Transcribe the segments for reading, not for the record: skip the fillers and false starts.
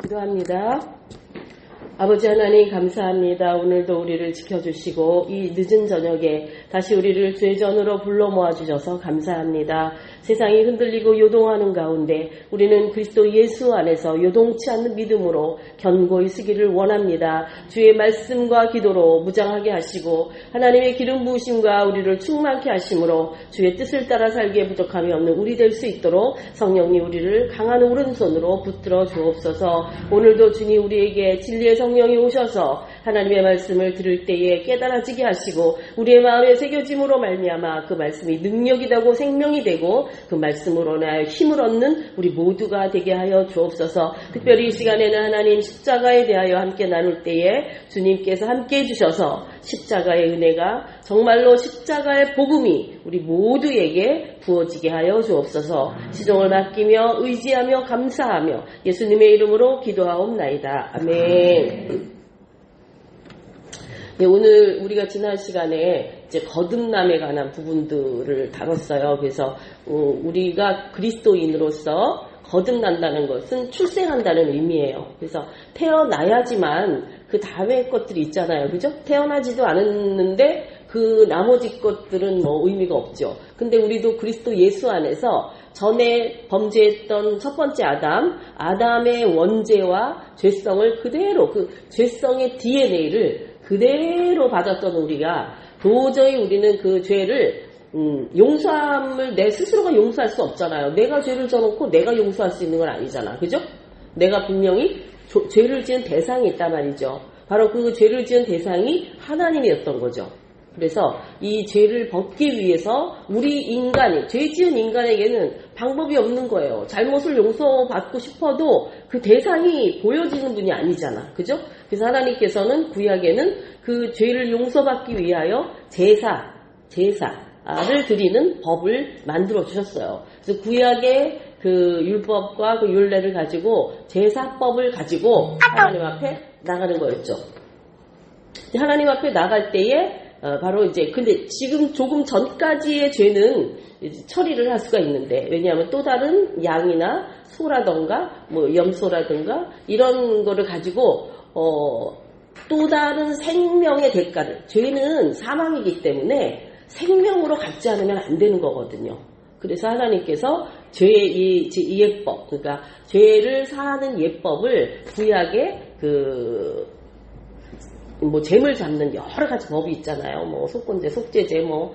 기도합니다. 아버지 하나님 감사합니다. 오늘도 우리를 지켜주시고 이 늦은 저녁에 다시 우리를 죄전으로 불러 모아주셔서 감사합니다. 세상이 흔들리고 요동하는 가운데 우리는 그리스도 예수 안에서 요동치 않는 믿음으로 견고히 서기를 원합니다. 주의 말씀과 기도로 무장하게 하시고 하나님의 기름 부으심과 우리를 충만케 하심으로 주의 뜻을 따라 살기에 부족함이 없는 우리 될 수 있도록 성령님 우리를 강한 오른손으로 붙들어 주옵소서. 오늘도 주님 우리에게 진리의 성령이 오셔서 하나님의 말씀을 들을 때에 깨달아지게 하시고 우리의 마음에 새겨짐으로 말미암아 그 말씀이 능력이 되고 생명이 되고 그 말씀으로 인하여 힘을 얻는 우리 모두가 되게 하여 주옵소서. 특별히 이 시간에는 하나님 십자가에 대하여 함께 나눌 때에 주님께서 함께 해주셔서 십자가의 은혜가 정말로 십자가의 복음이 우리 모두에게 부어지게 하여 주옵소서. 시종을 맡기며 의지하며 감사하며 예수님의 이름으로 기도하옵나이다. 아멘. 네, 오늘 우리가 지난 시간에 이제 거듭남에 관한 부분들을 다뤘어요. 그래서 우리가 그리스도인으로서 거듭난다는 것은 출생한다는 의미예요. 그래서 태어나야지만 그 다음에 것들이 있잖아요. 그죠? 태어나지도 않았는데 그 나머지 것들은 뭐 의미가 없죠. 근데 우리도 그리스도 예수 안에서 전에 범죄했던 첫 번째 아담의 원죄와 죄성을 그대로 그 죄성의 DNA를 그대로 받았던 우리가 도저히 우리는 그 죄를 용서함을 내 스스로가 용서할 수 없잖아요. 내가 죄를 져놓고 내가 용서할 수 있는 건 아니잖아. 그죠? 내가 분명히 죄를 지은 대상이 있단 말이죠. 바로 그 죄를 지은 대상이 하나님이었던 거죠. 그래서 이 죄를 벗기 위해서 우리 인간이, 죄 지은 인간에게는 방법이 없는 거예요. 잘못을 용서받고 싶어도 그 대상이 보여지는 분이 아니잖아. 그죠? 그래서 하나님께서는 구약에는 그 죄를 용서받기 위하여 제사를 드리는 법을 만들어 주셨어요. 그래서 구약의 그 율법과 그 율례를 가지고 제사법을 가지고 하나님 앞에 나가는 거였죠. 하나님 앞에 나갈 때에 바로 이제 근데 지금 조금 전까지의 죄는 처리를 할 수가 있는데 왜냐하면 또 다른 양이나 소라던가 뭐 염소라든가 이런 거를 가지고 또 다른 생명의 대가를 죄는 사망이기 때문에 생명으로 갚지 않으면 안 되는 거거든요. 그래서 하나님께서 죄의 이 예법 그러니까 죄를 사하는 예법을 구약에 뭐 재물 잡는 여러 가지 법이 있잖아요. 뭐 속건제, 속죄제, 뭐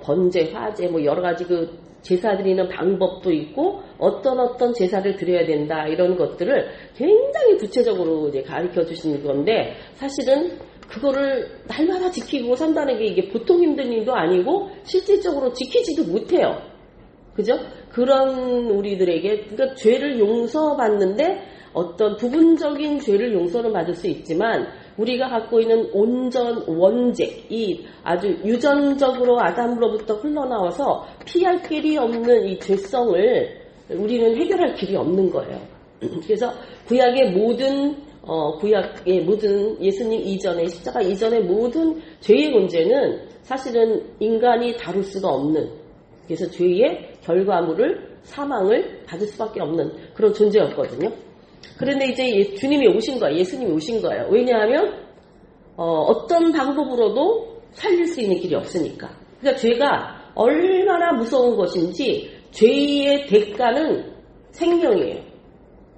번제, 화제, 뭐 여러 가지 그 제사 드리는 방법도 있고 어떤 제사를 드려야 된다 이런 것들을 굉장히 구체적으로 이제 가르쳐 주시는 건데 사실은 그거를 날마다 지키고 산다는 게 이게 보통 힘든 일도 아니고 실질적으로 지키지도 못해요. 그죠? 그런 우리들에게 그러니까 죄를 용서받는데 어떤 부분적인 죄를 용서는 받을 수 있지만 우리가 갖고 있는 온전 원죄, 이 아주 유전적으로 아담으로부터 흘러나와서 피할 길이 없는 이 죄성을 우리는 해결할 길이 없는 거예요. 그래서 구약의 모든 예수님 이전의 십자가 이전의 모든 죄의 문제는 사실은 인간이 다룰 수가 없는 그래서 죄의 결과물을 사망을 받을 수밖에 없는 그런 존재였거든요. 그런데 이제 주님이 오신 거예요. 예수님이 오신 거예요. 왜냐하면 어떤 방법으로도 살릴 수 있는 길이 없으니까. 그러니까 죄가 얼마나 무서운 것인지 죄의 대가는 생명이에요.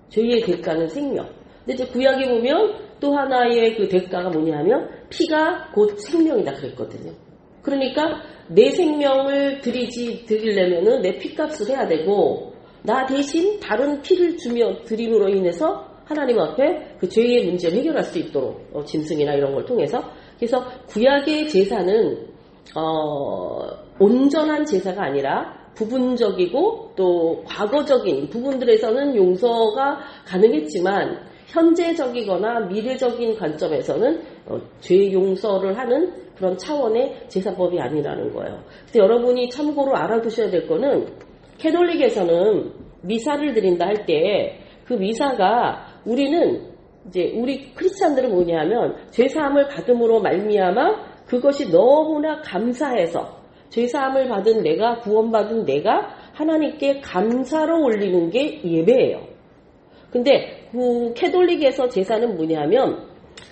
죄의 대가는 생명. 근데 이제 구약에 보면 또 하나의 그 대가가 뭐냐면 피가 곧 생명이다 그랬거든요. 그러니까 내 생명을 드리려면은 내 피값을 해야 되고 나 대신 다른 피를 드림으로 인해서 하나님 앞에 그 죄의 문제를 해결할 수 있도록 짐승이나 이런 걸 통해서 그래서 구약의 제사는 온전한 제사가 아니라 부분적이고 또 과거적인 부분들에서는 용서가 가능했지만 현재적이거나 미래적인 관점에서는 죄 용서를 하는 그런 차원의 제사법이 아니라는 거예요. 근데 여러분이 참고로 알아두셔야 될 거는 캐톨릭에서는 미사를 드린다 할 때 그 미사가 우리는 이제 우리 크리스찬들은 뭐냐면 죄사함을 받음으로 말미암아 그것이 너무나 감사해서 죄사함을 받은 내가 구원받은 내가 하나님께 감사로 올리는 게 예배예요. 근데 그 캐톨릭에서 제사는 뭐냐면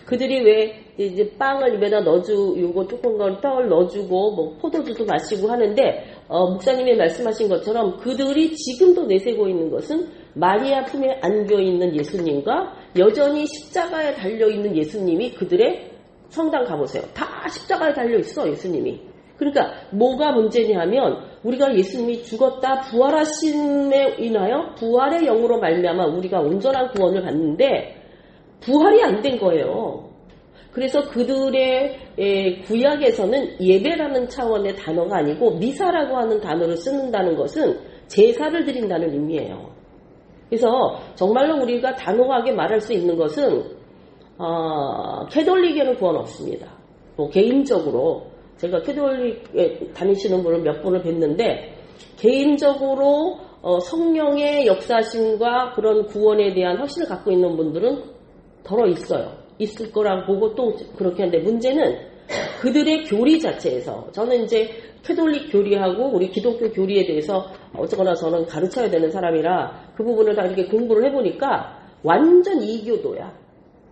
그들이 왜 이제 빵을 입에다 넣어주고 뚜껑을 떡을 넣어주고 뭐 포도주도 마시고 하는데 목사님이 말씀하신 것처럼 그들이 지금도 내세고 있는 것은 마리아 품에 안겨 있는 예수님과 여전히 십자가에 달려 있는 예수님이 그들의 성당 가보세요. 다 십자가에 달려 있어 예수님이. 그러니까 뭐가 문제냐 하면 우리가 예수님이 죽었다 부활하심에 인하여 부활의 영으로 말미암아 우리가 온전한 구원을 받는데 부활이 안 된 거예요. 그래서 그들의 구약에서는 예배라는 차원의 단어가 아니고 미사라고 하는 단어를 쓰는다는 것은 제사를 드린다는 의미예요. 그래서 정말로 우리가 단호하게 말할 수 있는 것은 캐톨릭에는 구원 없습니다. 뭐 개인적으로 제가 캐톨릭에 다니시는 분을 몇 분을 뵀는데 개인적으로 성령의 역사심과 그런 구원에 대한 확신을 갖고 있는 분들은 덜어 있을 거라고 보고 또 그렇게 하는데 문제는 그들의 교리 자체에서 저는 이제 캐톨릭 교리하고 우리 기독교 교리에 대해서 어쨌거나 저는 가르쳐야 되는 사람이라 그 부분을 다 이렇게 공부를 해보니까 완전 이교도야.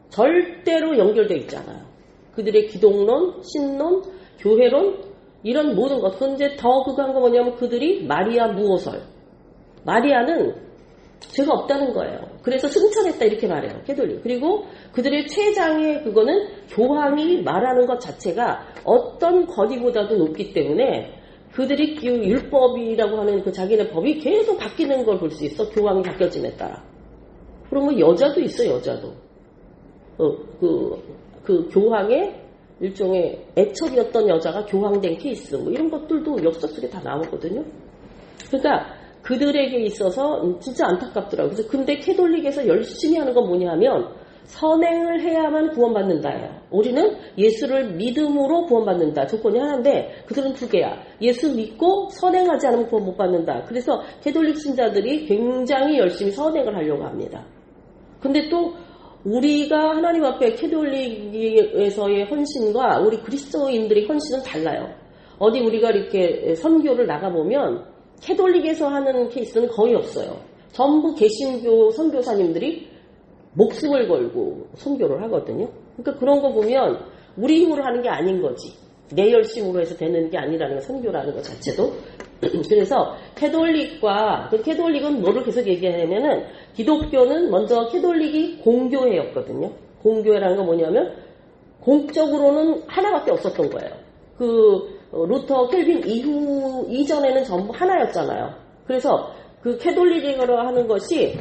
절대로 연결되어 있잖아요. 그들의 기독론, 신론, 교회론 이런 모든 것. 근데 더 그거한 거 뭐냐면 그들이 마리아 무오설. 마리아는 죄가 없다는 거예요. 그래서 승천했다 이렇게 말해요. 캐톨릭. 그리고 그들의 최장의 그거는 교황이 말하는 것 자체가 어떤 권위보다도 높기 때문에 그들이 율법이라고 하는 그 자기네 법이 계속 바뀌는 걸 볼 수 있어. 교황이 바뀌어짐에 따라. 그러면 여자도 있어. 여자도. 그 교황의 일종의 애첩이었던 여자가 교황된 케이스 뭐 이런 것들도 역사 속에 다 나오거든요. 그러니까 그들에게 있어서 진짜 안타깝더라고요. 그래서 근데 캐톨릭에서 열심히 하는 건 뭐냐 하면 선행을 해야만 구원받는다예요. 우리는 예수를 믿음으로 구원받는다. 조건이 하나인데 그들은 두 개야. 예수 믿고 선행하지 않으면 구원 못 받는다. 그래서 캐톨릭 신자들이 굉장히 열심히 선행을 하려고 합니다. 근데 또 우리가 하나님 앞에 캐톨릭에서의 헌신과 우리 그리스도인들의 헌신은 달라요. 어디 우리가 이렇게 선교를 나가보면 캐톨릭에서 하는 케이스는 거의 없어요. 전부 개신교 선교사님들이 목숨을 걸고 선교를 하거든요. 그러니까 그런 거 보면 우리 힘으로 하는 게 아닌 거지. 내 열심으로 해서 되는 게 아니라는 거, 선교라는 것 자체도. 그래서 캐톨릭은 뭐를 계속 얘기하냐면은 기독교는 먼저 캐톨릭이 공교회였거든요. 공교회라는 건 뭐냐면 공적으로는 하나밖에 없었던 거예요. 루터 켈빈 이전에는 전부 하나였잖아요. 그래서 그 캐톨릭으로 하는 것이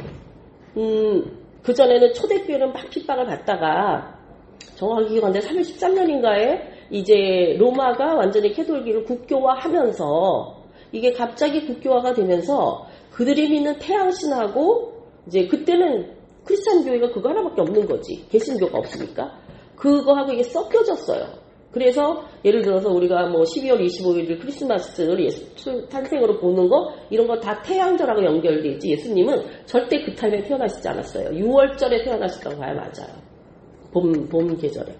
그전에는 초대교회는 막 핍박을 받다가 정확히 기억하는데 313년인가에 이제 로마가 완전히 캐톨릭을 국교화하면서 이게 갑자기 국교화가 되면서 그들이 믿는 태양신하고 이제 그때는 크리스찬 교회가 그거 하나밖에 없는 거지. 개신교가 없으니까. 그거하고 이게 섞여졌어요. 그래서 예를 들어서 우리가 뭐 12월 25일 크리스마스를 예수 탄생으로 보는 거 이런 거 다 태양절하고 연결되지 예수님은 절대 그 타임에 태어나시지 않았어요. 6월절에 태어나셨다고 봐야 맞아요. 봄 계절에.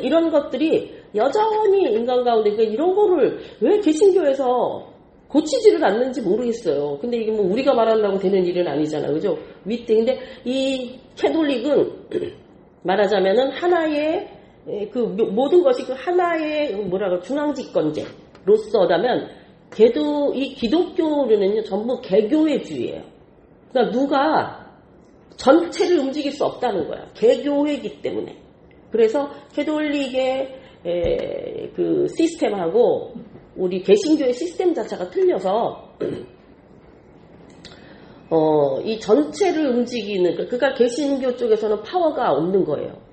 이런 것들이 여전히 인간 가운데 이런 거를 왜 개신교에서 고치지를 않는지 모르겠어요. 근데 이게 뭐 우리가 말하려고 되는 일은 아니잖아요. 그죠? 근데 이 캐톨릭은 말하자면은 하나의 그 모든 것이 그 하나의 중앙집권제로서라면 이 기독교는 전부 개교회주의예요. 그러니까 누가 전체를 움직일 수 없다는 거야. 개교회이기 때문에. 그래서 캐톨릭의 그 시스템하고 우리 개신교의 시스템 자체가 틀려서 이 전체를 움직이는 그러니까 개신교 쪽에서는 파워가 없는 거예요.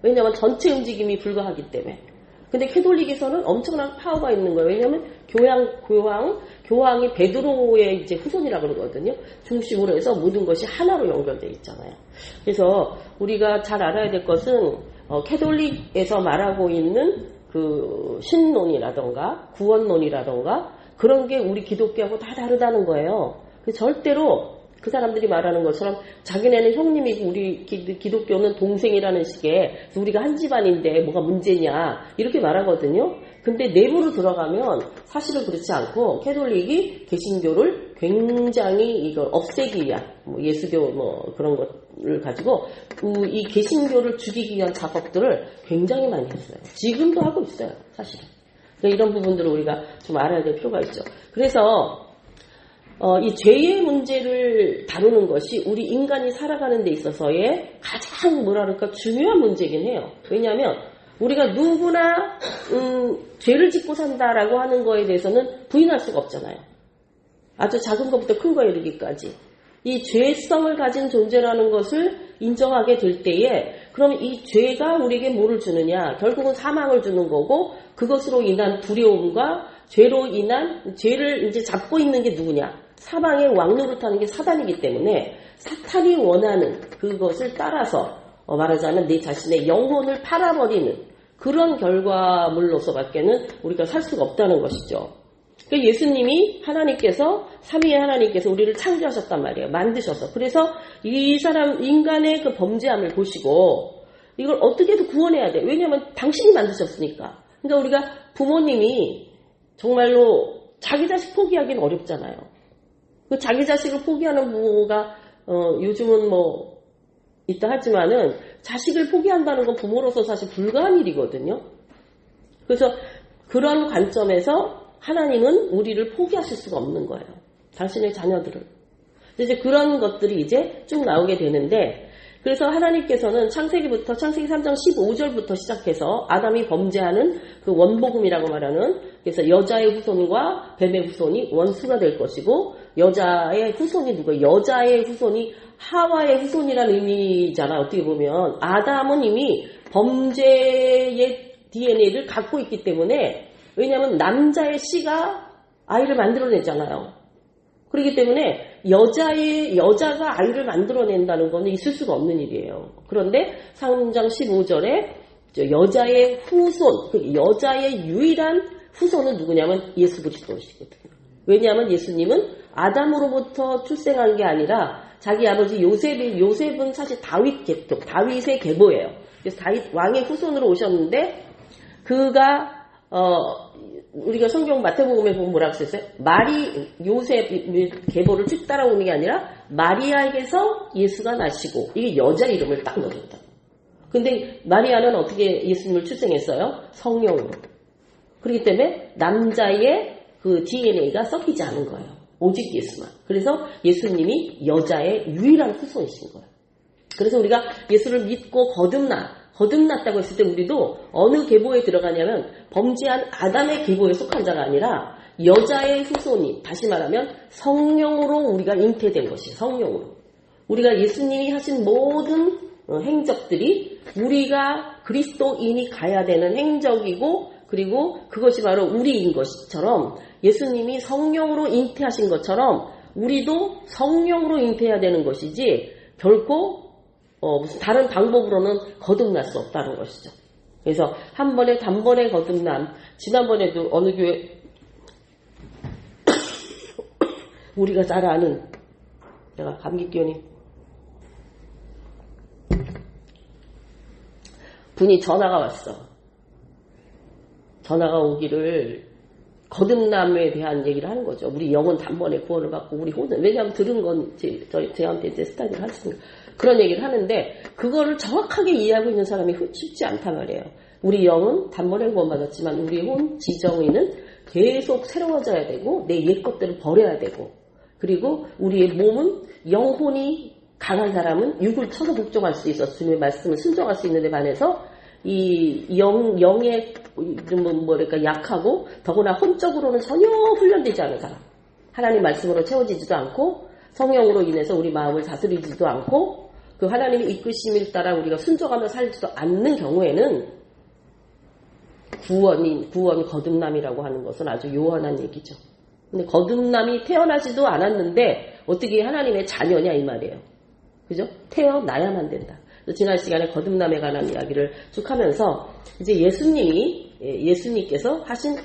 왜냐하면 전체 움직임이 불가하기 때문에. 근데 캐톨릭에서는 엄청난 파워가 있는 거예요. 왜냐하면 교황이 베드로의 이제 후손이라고 그러거든요. 중심으로 해서 모든 것이 하나로 연결되어 있잖아요. 그래서 우리가 잘 알아야 될 것은 캐톨릭에서 말하고 있는 그 신론이라던가 구원론이라던가 그런 게 우리 기독교하고 다 다르다는 거예요. 절대로 그 사람들이 말하는 것처럼 자기네는 형님이고 우리 기독교는 동생이라는 식의 우리가 한 집안인데 뭐가 문제냐 이렇게 말하거든요. 근데 내부로 들어가면 사실은 그렇지 않고 캐톨릭이 개신교를 굉장히 이걸 없애기 위한 예수교 그런 것을 가지고 이 개신교를 죽이기 위한 작업들을 굉장히 많이 했어요. 지금도 하고 있어요. 사실은. 그러니까 이런 부분들을 우리가 좀 알아야 될 필요가 있죠. 그래서 이 죄의 문제를 다루는 것이 우리 인간이 살아가는 데 있어서의 가장 중요한 문제이긴 해요. 왜냐하면 우리가 누구나 죄를 짓고 산다라고 하는 거에 대해서는 부인할 수가 없잖아요. 아주 작은 것부터 큰 거에 이르기까지. 이 죄성을 가진 존재라는 것을 인정하게 될 때에 그럼 이 죄가 우리에게 뭐를 주느냐? 결국은 사망을 주는 거고 그것으로 인한 두려움과 죄로 인한 죄를 이제 잡고 있는 게 누구냐? 사방의 왕노릇하는 게 사단이기 때문에 사탄이 원하는 그것을 따라서 말하자면 내 자신의 영혼을 팔아버리는 그런 결과물로서밖에는 우리가 살 수가 없다는 것이죠. 그러니까 예수님이 하나님께서 삼위의 하나님께서 우리를 창조하셨단 말이에요. 만드셔서. 그래서 이 사람 인간의 그 범죄함을 보시고 이걸 어떻게든 구원해야 돼. 왜냐하면 당신이 만드셨으니까. 그러니까 우리가 부모님이 정말로 자기 자식 포기하기는 어렵잖아요. 그 자기 자식을 포기하는 부모가 요즘은 있다 하지만은 자식을 포기한다는 건 부모로서 사실 불가한 일이거든요. 그래서 그런 관점에서 하나님은 우리를 포기하실 수가 없는 거예요. 당신의 자녀들을. 이제 그런 것들이 이제 쭉 나오게 되는데 그래서 하나님께서는 창세기 3장 15절부터 시작해서 아담이 범죄하는 그 원복음이라고 말하는 그래서 여자의 후손과 뱀의 후손이 원수가 될 것이고 여자의 후손이 누구예요? 여자의 후손이 하와의 후손이라는 의미잖아요. 어떻게 보면 아담은 이미 범죄의 DNA를 갖고 있기 때문에 왜냐하면 남자의 씨가 아이를 만들어내잖아요. 그렇기 때문에 여자가 아이를 만들어낸다는 것은 있을 수가 없는 일이에요. 그런데 3장 15절에 여자의 후손, 여자의 유일한 후손은 누구냐면 예수 그리스도시거든요. 왜냐하면 예수님은 아담으로부터 출생한 게 아니라 자기 아버지 요셉은 사실 다윗의 계보예요. 그래서 다윗 왕의 후손으로 오셨는데 그가 우리가 성경 마태복음에 보면 뭐라고 썼어요? 요셉 계보를 쭉 따라오는 게 아니라 마리아에게서 예수가 나시고 이게 여자 이름을 딱 넣어줬다. 근데 마리아는 어떻게 예수님을 출생했어요? 성령으로. 그렇기 때문에 남자의 그 DNA가 섞이지 않은 거예요. 오직 예수만. 그래서 예수님이 여자의 유일한 후손이신 거예요. 그래서 우리가 예수를 믿고 거듭났다고 했을 때 우리도 어느 계보에 들어가냐면 범죄한 아담의 계보에 속한 자가 아니라 여자의 후손이 다시 말하면 성령으로 우리가 잉태된 것이에요. 성령으로. 우리가 예수님이 하신 모든 행적들이 우리가 그리스도인이 가야 되는 행적이고 그리고 그것이 바로 우리인 것처럼 예수님이 성령으로 잉태하신 것처럼 우리도 성령으로 잉태해야 되는 것이지 결코 무슨 다른 방법으로는 거듭날 수 없다는 것이죠. 그래서 한 번에 단번에 거듭남. 지난번에도 어느 교회 우리가 잘 아는 내가 감기 기운이 분이 전화가 왔어. 전화가 오기를 거듭남에 대한 얘기를 하는 거죠. 우리 영혼 단번에 구원을 받고 우리 혼은 왜냐하면 들은 건 저한테 이제 스타디를 하시니까 그런 얘기를 하는데 그거를 정확하게 이해하고 있는 사람이 쉽지 않단 말이에요. 우리 영은 단번에 구원받았지만 우리 혼 지정의는 계속 새로워져야 되고 내 옛 것들을 버려야 되고 그리고 우리의 몸은 영혼이 강한 사람은 육을 쳐서 복종할 수 있어 주님의 말씀을 순종할 수 있는 데 반해서 이 영의 좀 뭐랄까 약하고 더구나 혼적으로는 전혀 훈련되지 않은 사람 하나님 말씀으로 채워지지도 않고 성령으로 인해서 우리 마음을 다스리지도 않고 그 하나님의 이끄심을 따라 우리가 순종하며 살지도 않는 경우에는 구원 거듭남이라고 하는 것은 아주 요원한 얘기죠. 근데 거듭남이 태어나지도 않았는데 어떻게 하나님의 자녀냐 이 말이에요. 그죠? 태어나야만 된다. 지난 시간에 거듭남에 관한 이야기를 쭉 하면서 이제 예수님께서 하신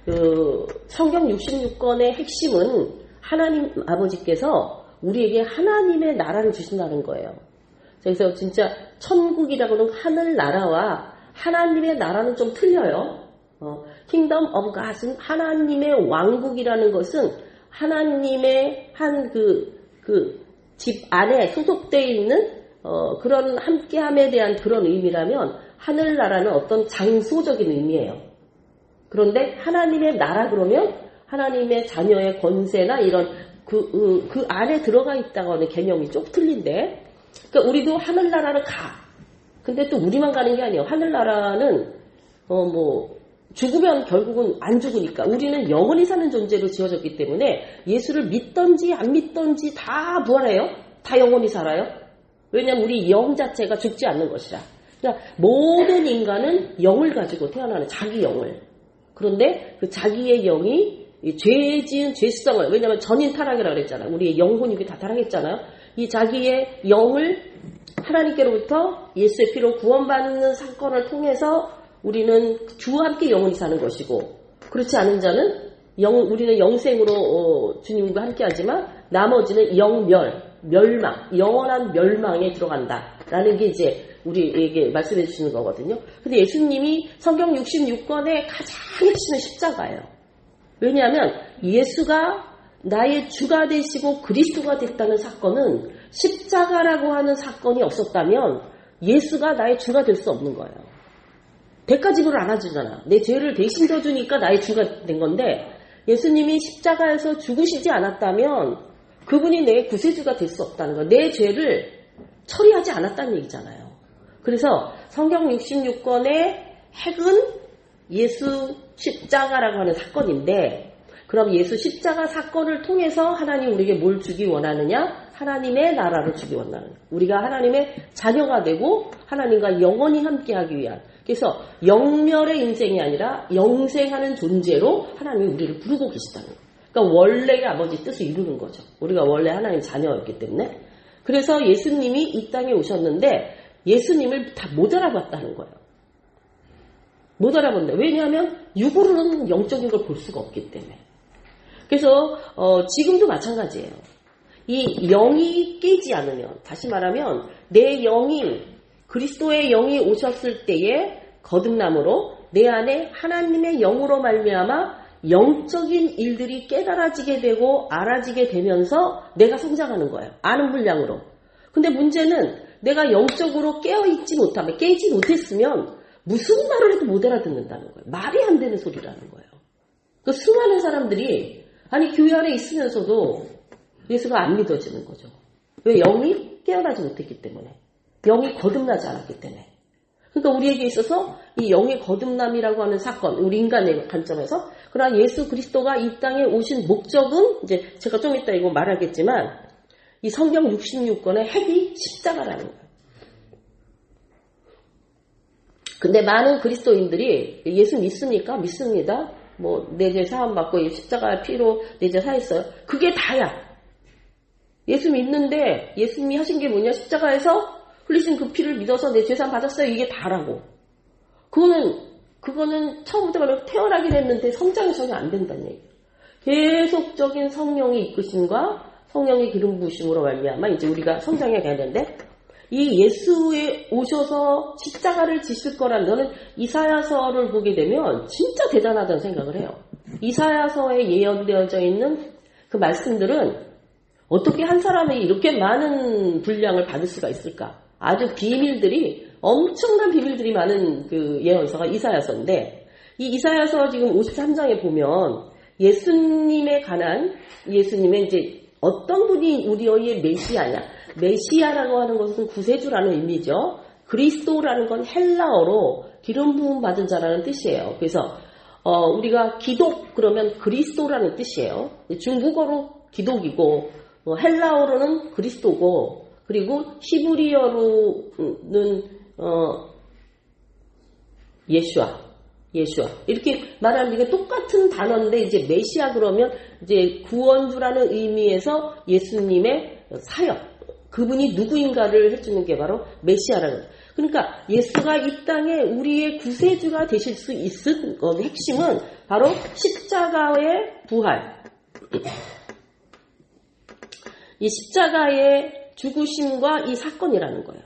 그 성경 66권의 핵심은 하나님 아버지께서 우리에게 하나님의 나라를 주신다는 거예요. 그래서 진짜 천국이라고는 하늘나라와 하나님의 나라는 좀 틀려요. Kingdom of God은 하나님의 왕국이라는 것은 하나님의 한 집 안에 소속되어 있는 그런 함께함에 대한 그런 의미라면 하늘나라는 어떤 장소적인 의미예요. 그런데 하나님의 나라 그러면 하나님의 자녀의 권세나 이런 그 안에 들어가 있다고 하는 개념이 좀 틀린데, 그러니까 우리도 하늘나라를 가. 근데 또 우리만 가는 게 아니에요. 하늘나라는 죽으면 결국은 안 죽으니까 우리는 영원히 사는 존재로 지어졌기 때문에 예수를 믿던지 안 믿던지 다 부활해요. 다 영원히 살아요. 왜냐하면 우리 영 자체가 죽지 않는 것이라. 그러니까 모든 인간은 영을 가지고 태어나는 자기 영을. 그런데 그 자기의 영이 죄 지은 죄성을, 왜냐하면 전인 타락이라고 그랬잖아요. 우리의 영혼이 다 타락했잖아요. 이 자기의 영을 하나님께로부터 예수의 피로 구원받는 사건을 통해서 우리는 주와 함께 영원히 사는 것이고, 그렇지 않은 자는 우리는 영생으로 주님과 함께 하지만 나머지는 멸망, 영원한 멸망에 들어간다라는 게 이제 우리에게 말씀해 주시는 거거든요. 근데 예수님이 성경 66권의 가장 핵심은 십자가예요. 왜냐하면 예수가 나의 주가 되시고 그리스도가 됐다는 사건은 십자가라고 하는 사건이 없었다면 예수가 나의 주가 될 수 없는 거예요. 대가 지불을 안 해주잖아. 내 죄를 대신 져주니까 나의 주가 된 건데, 예수님이 십자가에서 죽으시지 않았다면 그분이 내 구세주가 될 수 없다는 거예요. 내 죄를 처리하지 않았다는 얘기잖아요. 그래서 성경 66권의 핵은 예수 십자가라고 하는 사건인데, 그럼 예수 십자가 사건을 통해서 하나님 우리에게 뭘 주기 원하느냐? 하나님의 나라를 주기 원하는, 우리가 하나님의 자녀가 되고 하나님과 영원히 함께하기 위한, 그래서 영멸의 인생이 아니라 영생하는 존재로 하나님이 우리를 부르고 계시다는 거예요. 그러니까 원래의 아버지 뜻을 이루는 거죠. 우리가 원래 하나님 자녀였기 때문에. 그래서 예수님이 이 땅에 오셨는데 예수님을 다 못 알아봤다는 거예요. 못 알아본다. 왜냐하면 육으로는 영적인 걸 볼 수가 없기 때문에. 그래서 지금도 마찬가지예요. 이 영이 깨지 않으면, 다시 말하면 내 영이, 그리스도의 영이 오셨을 때에 거듭남으로 내 안에 하나님의 영으로 말미암아 영적인 일들이 깨달아지게 되고 알아지게 되면서 내가 성장하는 거예요. 아는 분량으로. 근데 문제는 내가 영적으로 깨어있지 못하면, 깨지 못했으면 무슨 말을 해도 못 알아듣는다는 거예요. 말이 안 되는 소리라는 거예요. 그 수많은 사람들이 아니 교회 안에 있으면서도 예수가 안 믿어지는 거죠. 왜? 영이 깨어나지 못했기 때문에. 영이 거듭나지 않았기 때문에. 그러니까 우리에게 있어서 이 영의 거듭남이라고 하는 사건, 우리 인간의 관점에서, 그러나 예수 그리스도가 이 땅에 오신 목적은, 이제 제가 좀 이따 이거 말하겠지만, 이 성경 66권의 핵이 십자가라는 거예요. 근데 많은 그리스도인들이 예수 믿습니까? 믿습니다. 내 죄 사함 받고 십자가 피로 내 죄 사했어요. 그게 다야. 예수 믿는데 예수님이 하신 게 뭐냐? 십자가에서 흘리신 그 피를 믿어서 내 죄사함 받았어요. 이게 다라고. 그거는 처음부터 태어나긴 했는데 성장이 전혀 안 된다는 얘기예요. 계속적인 성령의 이끄심과 성령의 기름 부으심으로 말미암아 이제 우리가 성장해 가야 되는데, 이 예수에 오셔서 십자가를 지실 거라는, 저는 이사야서를 보게 되면 진짜 대단하다는 생각을 해요. 이사야서에 예언되어져 있는 그 말씀들은 어떻게 한 사람이 이렇게 많은 분량을 받을 수가 있을까? 아주 비밀들이, 엄청난 비밀들이 많은 그 예언서가 이사야서인데, 이 이사야서 지금 53장에 보면 예수님에 관한, 예수님의 이제 어떤 분이 우리의 메시아냐? 메시아라고 하는 것은 구세주라는 의미죠. 그리스도라는 건 헬라어로 기름 부음 받은 자라는 뜻이에요. 그래서 우리가 기독 그러면 그리스도라는 뜻이에요. 중국어로 기독이고 헬라어로는 그리스도고, 그리고 히브리어로는 예슈아 이렇게 말하는 게 똑같은 단어인데, 이제 메시아 그러면 이제 구원주라는 의미에서 예수님의 사역, 그분이 누구인가를 해주는 게 바로 메시아라는 거예요. 그러니까 예수가 이 땅에 우리의 구세주가 되실 수 있은 핵심은 바로 십자가의 부활. 이 십자가의 죽으심과 이 사건이라는 거예요.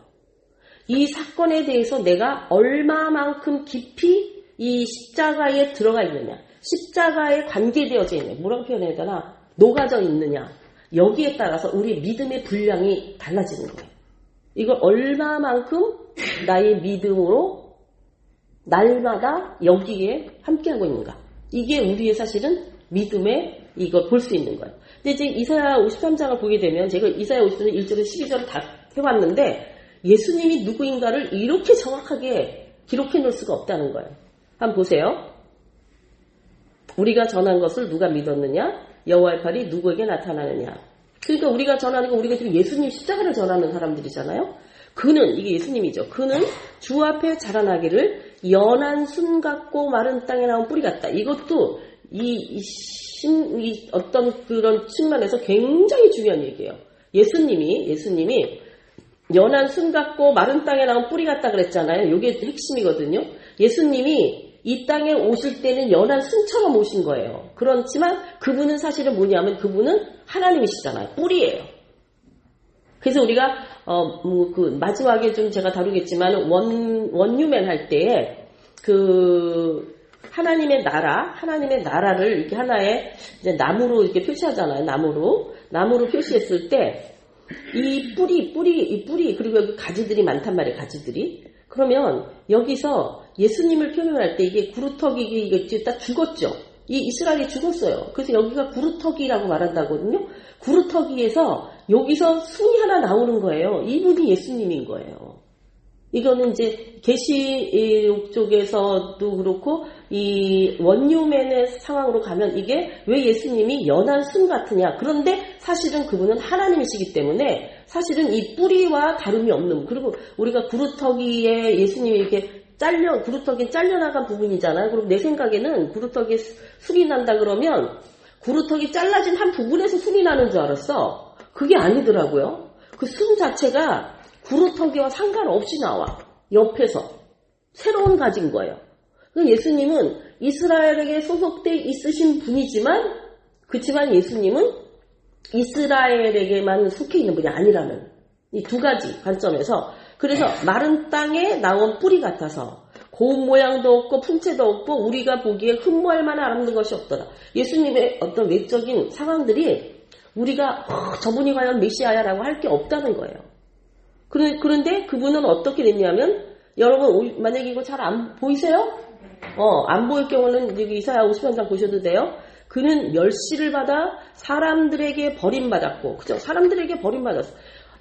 이 사건에 대해서 내가 얼마만큼 깊이 이 십자가에 들어가 있느냐, 십자가에 관계되어져 있느냐, 뭐라고 표현해야 되나, 녹아져 있느냐, 여기에 따라서 우리의 믿음의 분량이 달라지는 거예요. 이걸 얼마만큼 나의 믿음으로 날마다 여기에 함께하고 있는가. 이게 우리의 사실은 믿음의 이걸 볼 수 있는 거예요. 근데 이제 이사야 53장을 보게 되면 제가 이사야 53장 1절에 12절을 다 해봤는데 예수님이 누구인가를 이렇게 정확하게 기록해 놓을 수가 없다는 거예요. 한번 보세요. 우리가 전한 것을 누가 믿었느냐? 여호와의 팔이 누구에게 나타나느냐? 그러니까 우리가 전하는 거 우리가 지금 예수님 십자가를 전하는 사람들이잖아요. 그는 이게 예수님이죠. 그는 주 앞에 자라나기를 연한 순 같고 마른 땅에 나온 뿌리 같다. 이것도 이 어떤 그런 측면에서 굉장히 중요한 얘기예요. 예수님이 연한 순 같고 마른 땅에 나온 뿌리 같다 그랬잖아요. 이게 핵심이거든요. 예수님이 이 땅에 오실 때는 연한 순처럼 오신 거예요. 그렇지만 그분은 사실은 뭐냐면 그분은 하나님이시잖아요. 뿌리예요. 그래서 우리가 그 마지막에 좀 제가 다루겠지만 원유맨 할 때에 그 하나님의 나라를 이렇게 하나의 이제 나무로 이렇게 표시하잖아요. 나무로 표시했을 때 이 뿌리 그리고 여기 가지들이 많단 말이에요. 가지들이. 그러면 여기서 예수님을 표현할 때 이게 구루터기 이게 딱 죽었죠. 이 이스라엘이 죽었어요. 그래서 여기가 구루터기라고 말한다거든요. 구루터기에서 여기서 순이 하나 나오는 거예요. 이분이 예수님인 거예요. 이거는 이제 계시록 쪽에서도 그렇고 이 원유맨의 상황으로 가면 이게 왜 예수님이 연한 순 같으냐. 그런데 사실은 그분은 하나님이시기 때문에 사실은 이 뿌리와 다름이 없는, 그리고 우리가 구루터기에 예수님이 이렇게 구루터기 잘려나간 부분이잖아요. 그럼 내 생각에는 구루터기에 순이 난다 그러면 구루터기 잘라진 한 부분에서 순이 나는 줄 알았어. 그게 아니더라고요. 그 순 자체가 구루터기와 상관없이 나와. 옆에서. 새로운 가진 거예요. 예수님은 이스라엘에게 소속돼 있으신 분이지만, 그렇지만 예수님은 이스라엘에게만 속해 있는 분이 아니라는 이 두 가지 관점에서, 그래서 마른 땅에 나온 뿌리 같아서 고운 모양도 없고 품체도 없고 우리가 보기에 흠모할 만한 아름다운 것이 없더라. 예수님의 어떤 외적인 상황들이 우리가 저분이 과연 메시아야라고 할 게 없다는 거예요. 그런데 그분은 어떻게 됐냐면, 여러분 만약에 이거 잘 안 보이세요? 안 보일 경우는 여기 이사야 50장 보셔도 돼요. 그는 멸시를 받아 사람들에게 버림받았고, 그죠? 사람들에게 버림받았어.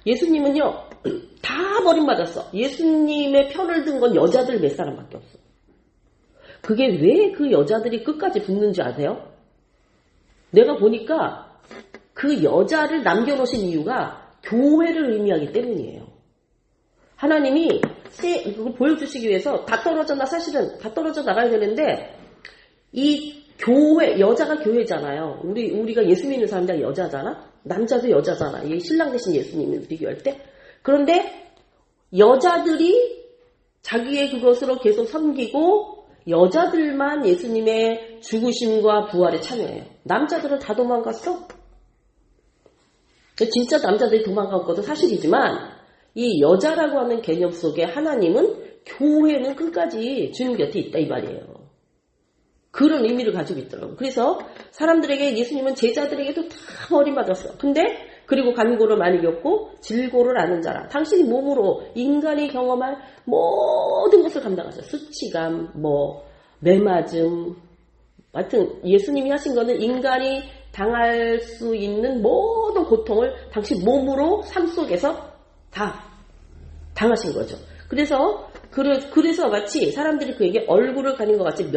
예수님은요 다 버림받았어. 예수님의 편을 든 건 여자들 몇 사람밖에 없어. 그게 왜 그 여자들이 끝까지 붙는지 아세요? 내가 보니까 그 여자를 남겨놓으신 이유가 교회를 의미하기 때문이에요. 하나님이 그걸 보여주시기 위해서 사실은 다 떨어져 나가야 되는데, 이 교회, 여자가 교회잖아요. 우리가 예수 믿는 사람들 여자잖아? 남자도 여자잖아. 이 신랑 대신 예수님을 비교할 때. 그런데 여자들이 자기의 그것으로 계속 섬기고 여자들만 예수님의 죽으심과 부활에 참여해요. 남자들은 다 도망갔어? 진짜 남자들이 도망간 것도 사실이지만 이 여자라고 하는 개념 속에 하나님은 교회는 끝까지 주님 곁에 있다 이 말이에요. 그런 의미를 가지고 있더라고요. 그래서 사람들에게 예수님은 제자들에게도 다 버림받았어. 근데 그리고 간고를 많이 겪고 질고를 아는 자라. 당신이 몸으로 인간이 경험할 모든 것을 감당하셨어. 수치감, 매맞음. 하여튼 예수님이 하신 거는 인간이 당할 수 있는 모든 고통을 당신 몸으로 삶 속에서 다 당하신 거죠. 그래서 마치 사람들이 그에게 얼굴을 가린 것 같이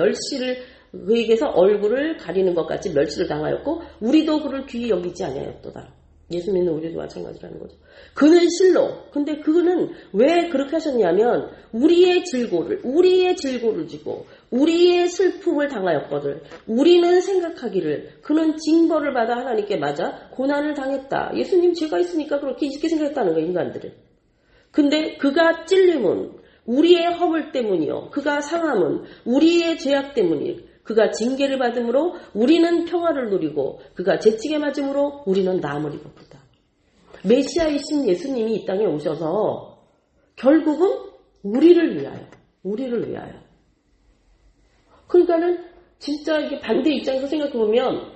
그에게서 얼굴을 가리는 것 같이 멸시를 당하였고 우리도 그를 귀히 여기지 아니하였도다. 예수 믿는 우리도 마찬가지라는 거죠. 그는 실로. 근데 그는 왜 그렇게 하셨냐면 우리의 질고를 지고 우리의 슬픔을 당하였거든. 우리는 생각하기를 그는 징벌을 받아 하나님께 맞아 고난을 당했다. 예수님 죄가 있으니까 그렇게 이렇게 생각했다는 거예요, 인간들은. 근데 그가 찔림은 우리의 허물 때문이요. 그가 상함은 우리의 죄악 때문이요. 그가 징계를 받음으로 우리는 평화를 누리고 그가 재치게 맞음으로 우리는 나음을 입었다. 메시아이신 예수님이 이 땅에 오셔서 결국은 우리를 위하여. 그러니까는 진짜 이게 반대 입장에서 생각해보면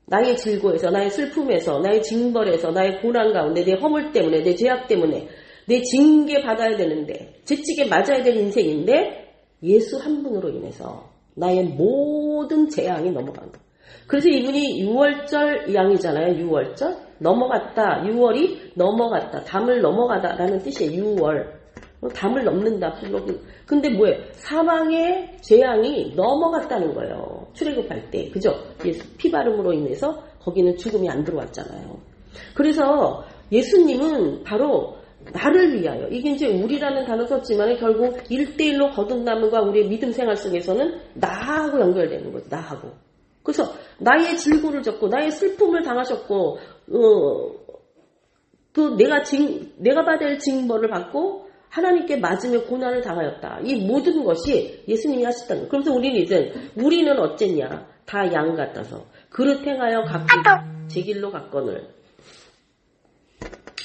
나의 질고에서, 나의 슬픔에서, 나의 징벌에서, 나의 고난 가운데, 내 허물 때문에, 내 죄악 때문에, 내 징계 받아야 되는데, 채찍에 맞아야 될 인생인데, 예수 한 분으로 인해서 나의 모든 재앙이 넘어간다. 그래서 이분이 6월절 양이잖아요. 6월절. 넘어갔다. 6월이 넘어갔다. 담을 넘어가다라는 뜻이에요. 6월. 담을 넘는다. 근데 뭐예요? 사망의 재앙이 넘어갔다는 거예요. 출애굽할 때. 그죠? 피바름으로 인해서 거기는 죽음이 안 들어왔잖아요. 그래서 예수님은 바로 나를 위하여. 이게 이제 우리라는 단어 썼지만 결국 1대1로 거듭남과 우리의 믿음 생활 속에서는 나하고 연결되는 거죠. 나하고. 그래서 나의 질고를 졌고 나의 슬픔을 당하셨고 또 내가 받을 징벌을 받고 하나님께 맞으며 고난을 당하였다. 이 모든 것이 예수님이 하셨다는 거예요. 그래서 우리는 어쨌냐? 다 양 같아서 그릇 행하여 각기 제 길로 갔거늘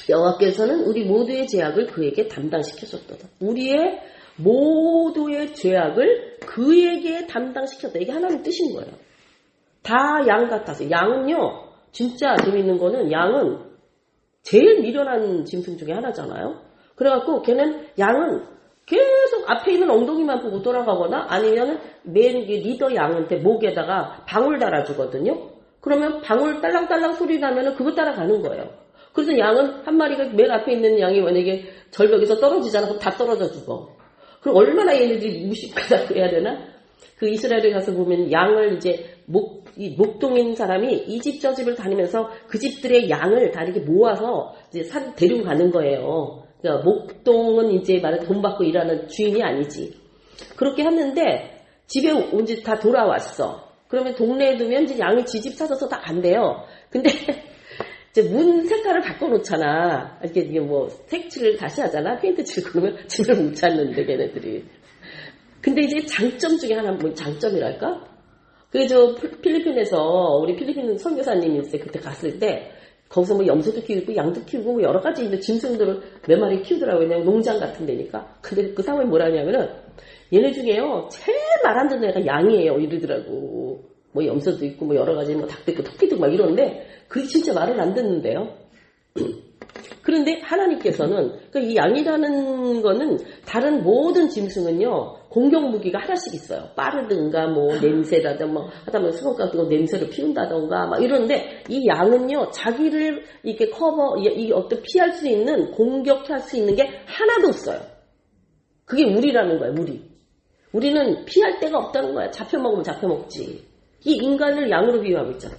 여호와께서는 우리 모두의 죄악을 그에게 담당시키셨도다. 우리의 모두의 죄악을 그에게 담당시켰다. 이게 하나님 뜻인 거예요. 다 양 같아서. 양은요, 진짜 재밌는 거는 양은 제일 미련한 짐승 중에 하나잖아요. 그래갖고 양은 계속 앞에 있는 엉덩이만 보고 돌아가거나 아니면 맨 리더 양한테 목에다가 방울 달아주거든요. 그러면 방울 딸랑딸랑 소리 나면 그거 따라가는 거예요. 그래서 양은 한 마리가 맨 앞에 있는 양이 만약에 절벽에서 떨어지잖아. 그럼 다 떨어져 죽어. 그럼 얼마나 얘네들이 무식하다고 해야 되나? 그 이스라엘에 가서 보면 양을 이제 목동인 사람이 이 집 저 집을 다니면서 그 집들의 양을 다 이렇게 모아서 이제 데리고 가는 거예요. 그러니까 목동은 이제 말해 돈 받고 일하는 주인이 아니지. 그렇게 했는데 집에 온지 다 돌아왔어. 그러면 동네에 두면 이제 양이 지 집 찾아서 다 간대요. 근데 이제 문 색깔을 바꿔놓잖아. 이게 뭐 색칠을 다시 하잖아. 페인트 칠고 그러면 집을 못 찾는데 걔네들이. 근데 이제 장점 중에 하나 뭐 장점이랄까? 그저 필리핀에서 우리 필리핀 선교사님이 있어요. 그때 갔을 때 거기서 뭐 염소도 키우고 양도 키우고 뭐 여러 가지 짐승들을 몇 마리 키우더라고요. 그냥 농장 같은 데니까. 근데 그 사람이 뭐라 하냐면은 얘네 중에요 제일 말 안 듣는 애가 양이에요 이러더라고. 뭐 염소도 있고 뭐 여러 가지 뭐 닭도 있고 토끼도 막 이러는데 그게 진짜 말을 안 듣는데요. 그런데 하나님께서는 이 양이라는 거는 다른 모든 짐승은요 공격 무기가 하나씩 있어요. 빠르든가 뭐 냄새라든가 뭐 하다보면 수건 같은 거 냄새를 피운다던가 막 이러는데 이 양은요 자기를 이렇게 이 어떤 피할 수 있는 공격할 수 있는 게 하나도 없어요. 그게 우리라는 거예요. 우리는 피할 데가 없다는 거야. 잡혀먹으면 잡혀먹지. 이 인간을 양으로 비유하고 있잖아.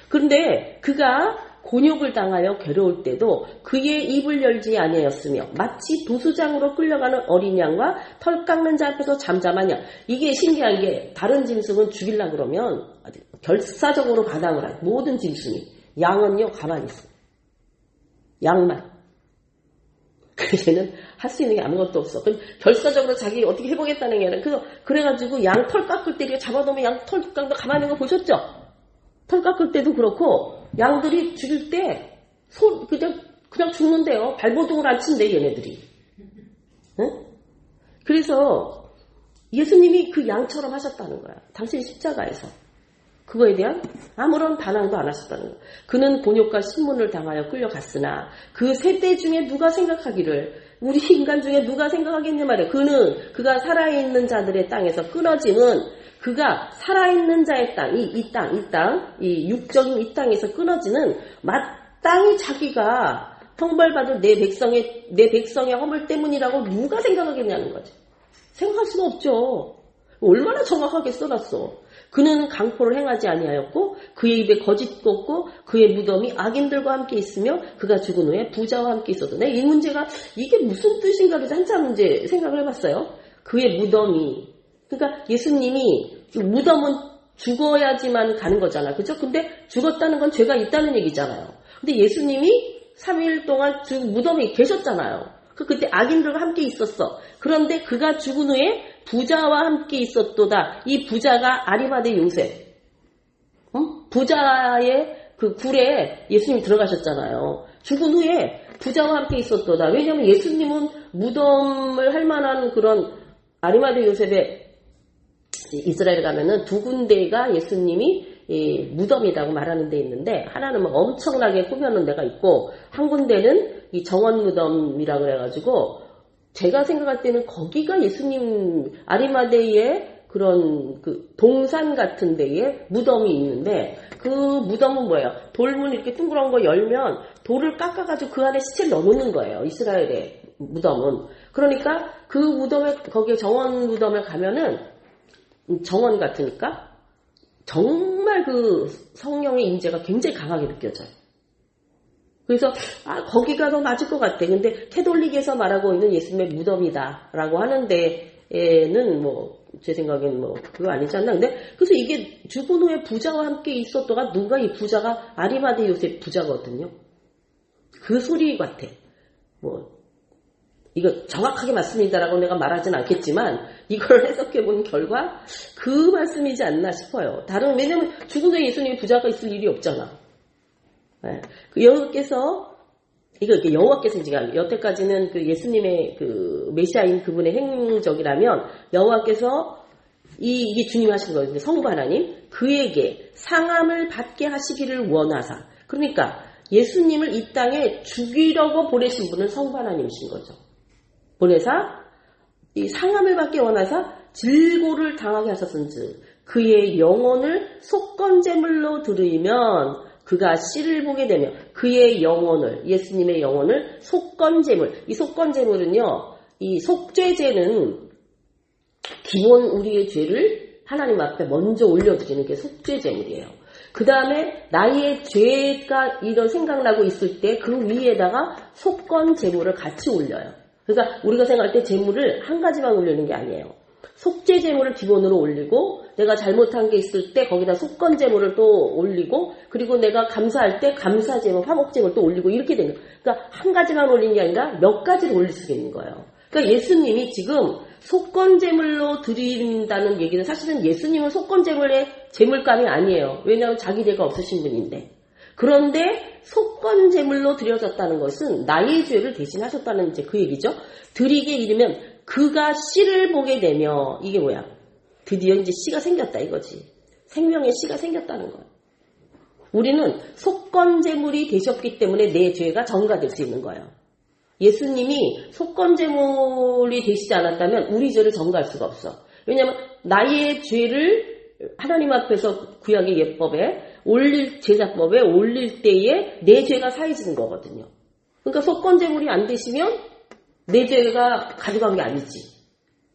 그런데 그가 곤욕을 당하여 괴로울 때도 그의 입을 열지 아니하였으며 마치 도수장으로 끌려가는 어린 양과 털 깎는 자 앞에서 잠잠한 양. 이게 신기한 게 다른 짐승은 죽이려고 그러면 결사적으로 반항을 해요. 모든 짐승이. 양은요 가만히 있어요. 양만. 얘는 할 수 있는 게 아무것도 없어. 그럼 결사적으로 자기 어떻게 해보겠다는 게 아니라 그래가지고 양 털 깎을 때 잡아놓으면 양 털 깎는 거 가만히 있는 거 보셨죠? 털 깎을 때도 그렇고 양들이 죽일 때 그냥 죽는데요. 발버둥을 안 친대 얘네들이. 응? 그래서 예수님이 그 양처럼 하셨다는 거야. 당신 십자가에서. 그거에 대한 아무런 반항도 안 하셨다는 거야. 그는 곤욕과 신문을 당하여 끌려갔으나 그 세대 중에 누가 생각하기를 우리 인간 중에 누가 생각하겠냐 말이야. 그가 살아있는 자들의 땅에서 끊어지는 그가 살아있는 자의 땅, 이 육적인 이 땅에서 끊어지는 마땅히 자기가 형벌받을 내 백성의 허물 때문이라고 누가 생각하겠냐는 거지. 생각할 수가 없죠. 얼마나 정확하게 써놨어. 그는 강포를 행하지 아니하였고 그의 입에 거짓도 없고 그의 무덤이 악인들과 함께 있으며 그가 죽은 후에 부자와 함께 있어도 이 문제가 이게 무슨 뜻인가를 한참 이제 생각을 해봤어요. 그의 무덤이 그러니까 예수님이 무덤은 죽어야지만 가는 거잖아. 그죠? 근데 죽었다는 건 죄가 있다는 얘기잖아요. 근데 예수님이 3일 동안 무덤에 계셨잖아요. 그때 악인들과 함께 있었어. 그런데 그가 죽은 후에 부자와 함께 있었도다. 이 부자가 아리마대 요셉. 부자의 그 굴에 예수님이 들어가셨잖아요. 죽은 후에 부자와 함께 있었도다. 왜냐하면 예수님은 무덤을 할 만한 그런 아리마대 요셉의 이스라엘 가면은 두 군데가 예수님이 무덤이라고 말하는 데 있는데, 하나는 뭐 엄청나게 꾸며놓은 데가 있고, 한 군데는 이 정원 무덤이라고 그래가지고, 제가 생각할 때는 거기가 예수님 아리마대의 그런 그 동산 같은 데에 무덤이 있는데, 그 무덤은 뭐예요? 돌문 이렇게 둥그런 거 열면 돌을 깎아가지고 그 안에 시체를 넣어놓는 거예요. 이스라엘의 무덤은. 그러니까 그 무덤에, 거기에 정원 무덤에 가면은 정원 같으니까 정말 그 성령의 임재가 굉장히 강하게 느껴져요. 그래서 거기가 더 맞을 것 같아. 근데 캐톨릭에서 말하고 있는 예수님의 무덤이다라고 하는 데에는 뭐 제 생각엔 뭐 그거 아니지 않나. 근데 그래서 이게 죽은 후에 부자와 함께 있었다가 누가 이 부자가 아리마대 요셉 부자거든요. 그 소리 같아. 뭐 이거 정확하게 맞습니다라고 내가 말하진 않겠지만 이걸 해석해본 결과 그 말씀이지 않나 싶어요. 왜냐면 죽은 후에 예수님이 부자가 있을 일이 없잖아. 네. 그 여호와께서 지금 여태까지는 그 예수님의 그 메시아인 그분의 행적이라면, 여호와께서 이게 주님이 하신 거예요. 성부 하나님 그에게 상함을 받게 하시기를 원하사. 그러니까 예수님을 이 땅에 죽이려고 보내신 분은 성부 하나님이신 거죠. 보내사 이 상함을 받게 원하사 질고를 당하게 하셨은즉 그의 영혼을 속건제물로 드리면 그가 씨를 보게 되며 그의 영혼을, 예수님의 영혼을 속건제물, 이 속건제물은요, 이 속죄제는 기본 우리의 죄를 하나님 앞에 먼저 올려드리는 게 속죄제물이에요. 그 다음에 나의 죄가 이런 생각나고 있을 때 그 위에다가 속건제물을 같이 올려요. 그러니까 우리가 생각할 때 제물을 한 가지만 올리는 게 아니에요. 속죄제물을 기본으로 올리고, 내가 잘못한 게 있을 때 거기다 속건제물을 또 올리고, 그리고 내가 감사할 때 감사제물, 화목제물 또 올리고, 이렇게 되는 거예요. 그러니까 한 가지만 올리는 게 아니라 몇 가지를 올릴 수가 있는 거예요. 그러니까 예수님이 지금 속건제물로 드린다는 얘기는, 사실은 예수님은 속건제물의 제물감이 아니에요. 왜냐하면 자기 죄가 없으신 분인데. 그런데 속건제물로 드려졌다는 것은 나의 죄를 대신하셨다는 이제 그 얘기죠. 드리게 이르면 그가 씨를 보게 되며, 이게 뭐야? 드디어 이제 씨가 생겼다 이거지. 생명의 씨가 생겼다는 거야. 우리는 속건제물이 되셨기 때문에 내 죄가 정가될 수 있는 거예요. 예수님이 속건제물이 되시지 않았다면 우리 죄를 정가할 수가 없어. 왜냐하면 나의 죄를 하나님 앞에서 구약의 예법에 제사법에 올릴 때에 내 죄가 사해지는 거거든요. 그러니까 속건제물이 안 되시면 내 죄가 가져간 게 아니지.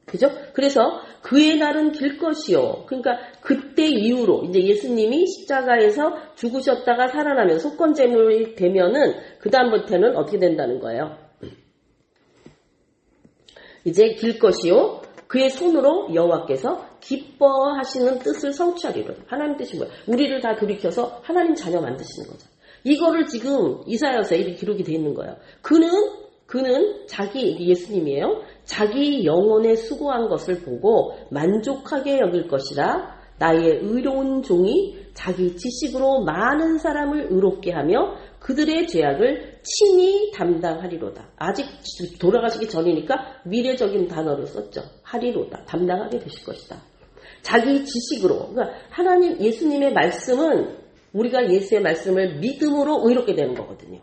그죠? 그래서 그의 날은 길 것이요. 그러니까 그때 이후로 이제 예수님이 십자가에서 죽으셨다가 살아나면 속건제물이 되면은 그다음부터는 어떻게 된다는 거예요? 이제 길 것이요. 그의 손으로 여호와께서 기뻐하시는 뜻을 성취하리로다. 하나님 뜻이 뭐야? 우리를 다 돌이켜서 하나님 자녀 만드시는 거죠. 이거를 지금 이사야서에 이렇게 기록이 되어 있는 거예요. 그는 자기, 예수님이에요. 자기 영혼에 수고한 것을 보고 만족하게 여길 것이라. 나의 의로운 종이 자기 지식으로 많은 사람을 의롭게 하며 그들의 죄악을 친히 담당하리로다. 아직 돌아가시기 전이니까 미래적인 단어를 썼죠. 하리로다. 담당하게 되실 것이다. 자기 지식으로. 그러니까 하나님, 예수님의 말씀은 우리가 예수의 말씀을 믿음으로 의롭게 되는 거거든요.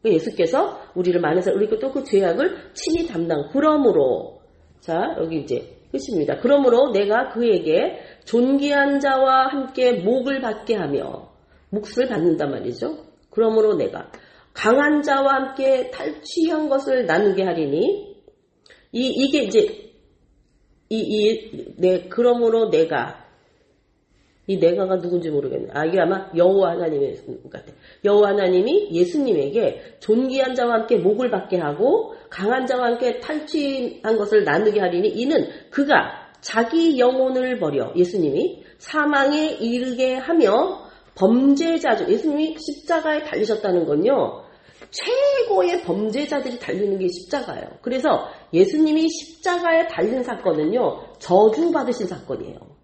예수께서 우리를 만에서 의롭게 또 그 죄악을 친히 담당. 그러므로, 자, 여기 이제 끝입니다. 그러므로 내가 그에게 존귀한 자와 함께 목을 받게 하며, 몫을 받는단 말이죠. 그러므로 내가 강한 자와 함께 탈취한 것을 나누게 하리니, 이게 이제, 그러므로 내가, 이 내가가 누군지 모르겠네. 이게 아마 여호와 하나님의 것 같아. 여호와 하나님이 예수님에게 존귀한 자와 함께 목을 받게 하고 강한 자와 함께 탈취한 것을 나누게 하리니, 이는 그가 자기 영혼을 버려, 예수님이 사망에 이르게 하며 범죄자 중, 예수님이 십자가에 달리셨다는 건요, 최고의 범죄자들이 달리는 게 십자가예요. 그래서 예수님이 십자가에 달린 사건은요, 저주받으신 사건이에요.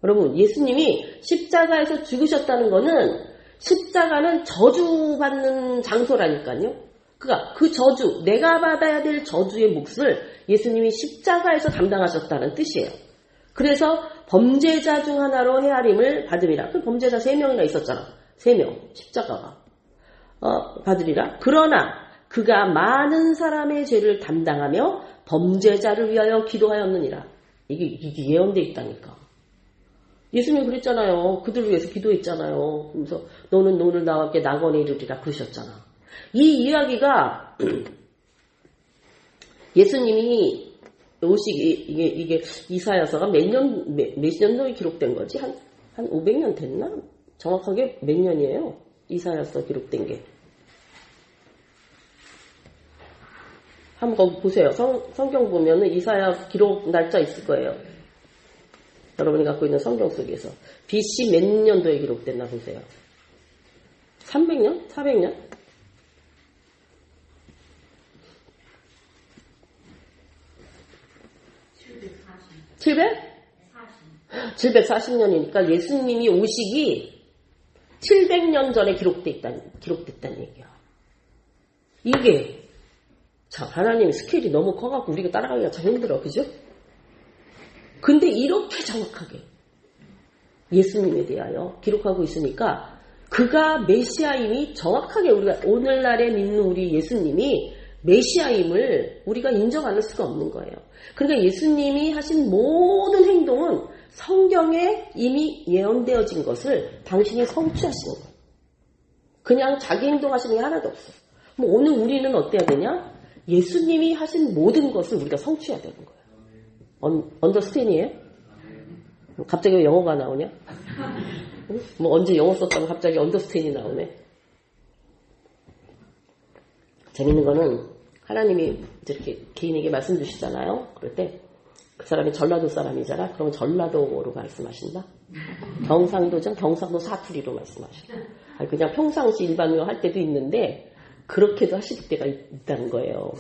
여러분, 예수님이 십자가에서 죽으셨다는 거는 십자가는 저주받는 장소라니까요. 그러니까 그 저주, 내가 받아야 될 저주의 몫을 예수님이 십자가에서 담당하셨다는 뜻이에요. 그래서 범죄자 중 하나로 헤아림을 받으리라. 그 범죄자 3명이나 있었잖아. 3명, 십자가가. 받으리라. 그러나 그가 많은 사람의 죄를 담당하며 범죄자를 위하여 기도하였느니라. 이게 예언되어 있다니까. 예수님이 그랬잖아요. 그들을 위해서 기도했잖아요. 그래서 너는 오늘 나와 함께 낙원에 이르리라 그러셨잖아. 이 이야기가 예수님이 이게 이사야서가 몇 년도에 기록된 거지? 한 500년 됐나? 정확하게 몇 년이에요? 이사야서 기록된 게. 한번 거기 보세요. 성경 보면은 이사야 기록 날짜 있을 거예요. 여러분이 갖고 있는 성경 속에서. BC 몇 년도에 기록됐나 보세요. 300년? 400년? 740년이니까 예수님이 오시기 700년 전에 기록됐다는 얘기야. 이게 참 하나님의 스케일이 너무 커갖고 우리가 따라가기가 참 힘들어. 그죠? 근데 이렇게 정확하게 예수님에 대하여 기록하고 있으니까 그가 메시아임이 정확하게 우리가 오늘날에 믿는 우리 예수님이 메시아임을 우리가 인정 안 할 수가 없는 거예요. 그러니까 예수님이 하신 모든 행동은 성경에 이미 예언되어진 것을 당신이 성취하시는 거예요. 그냥 자기 행동하시는 게 하나도 없어요. 오늘 우리는 어때야 되냐? 예수님이 하신 모든 것을 우리가 성취해야 되는 거예요. 언더스탠이에요? 갑자기 왜 영어가 나오냐? 언제 영어 썼다면 갑자기 언더스탠이 나오네. 재밌는 거는 하나님이 이렇게 개인에게 말씀 주시잖아요. 그럴 때 그 사람이 전라도 사람이잖아. 그러면 전라도로 말씀하신다. 경상도전 경상도 사투리로 말씀하신다. 그냥 평상시 일반어 할 때도 있는데 그렇게도 하실 때가 있다는 거예요.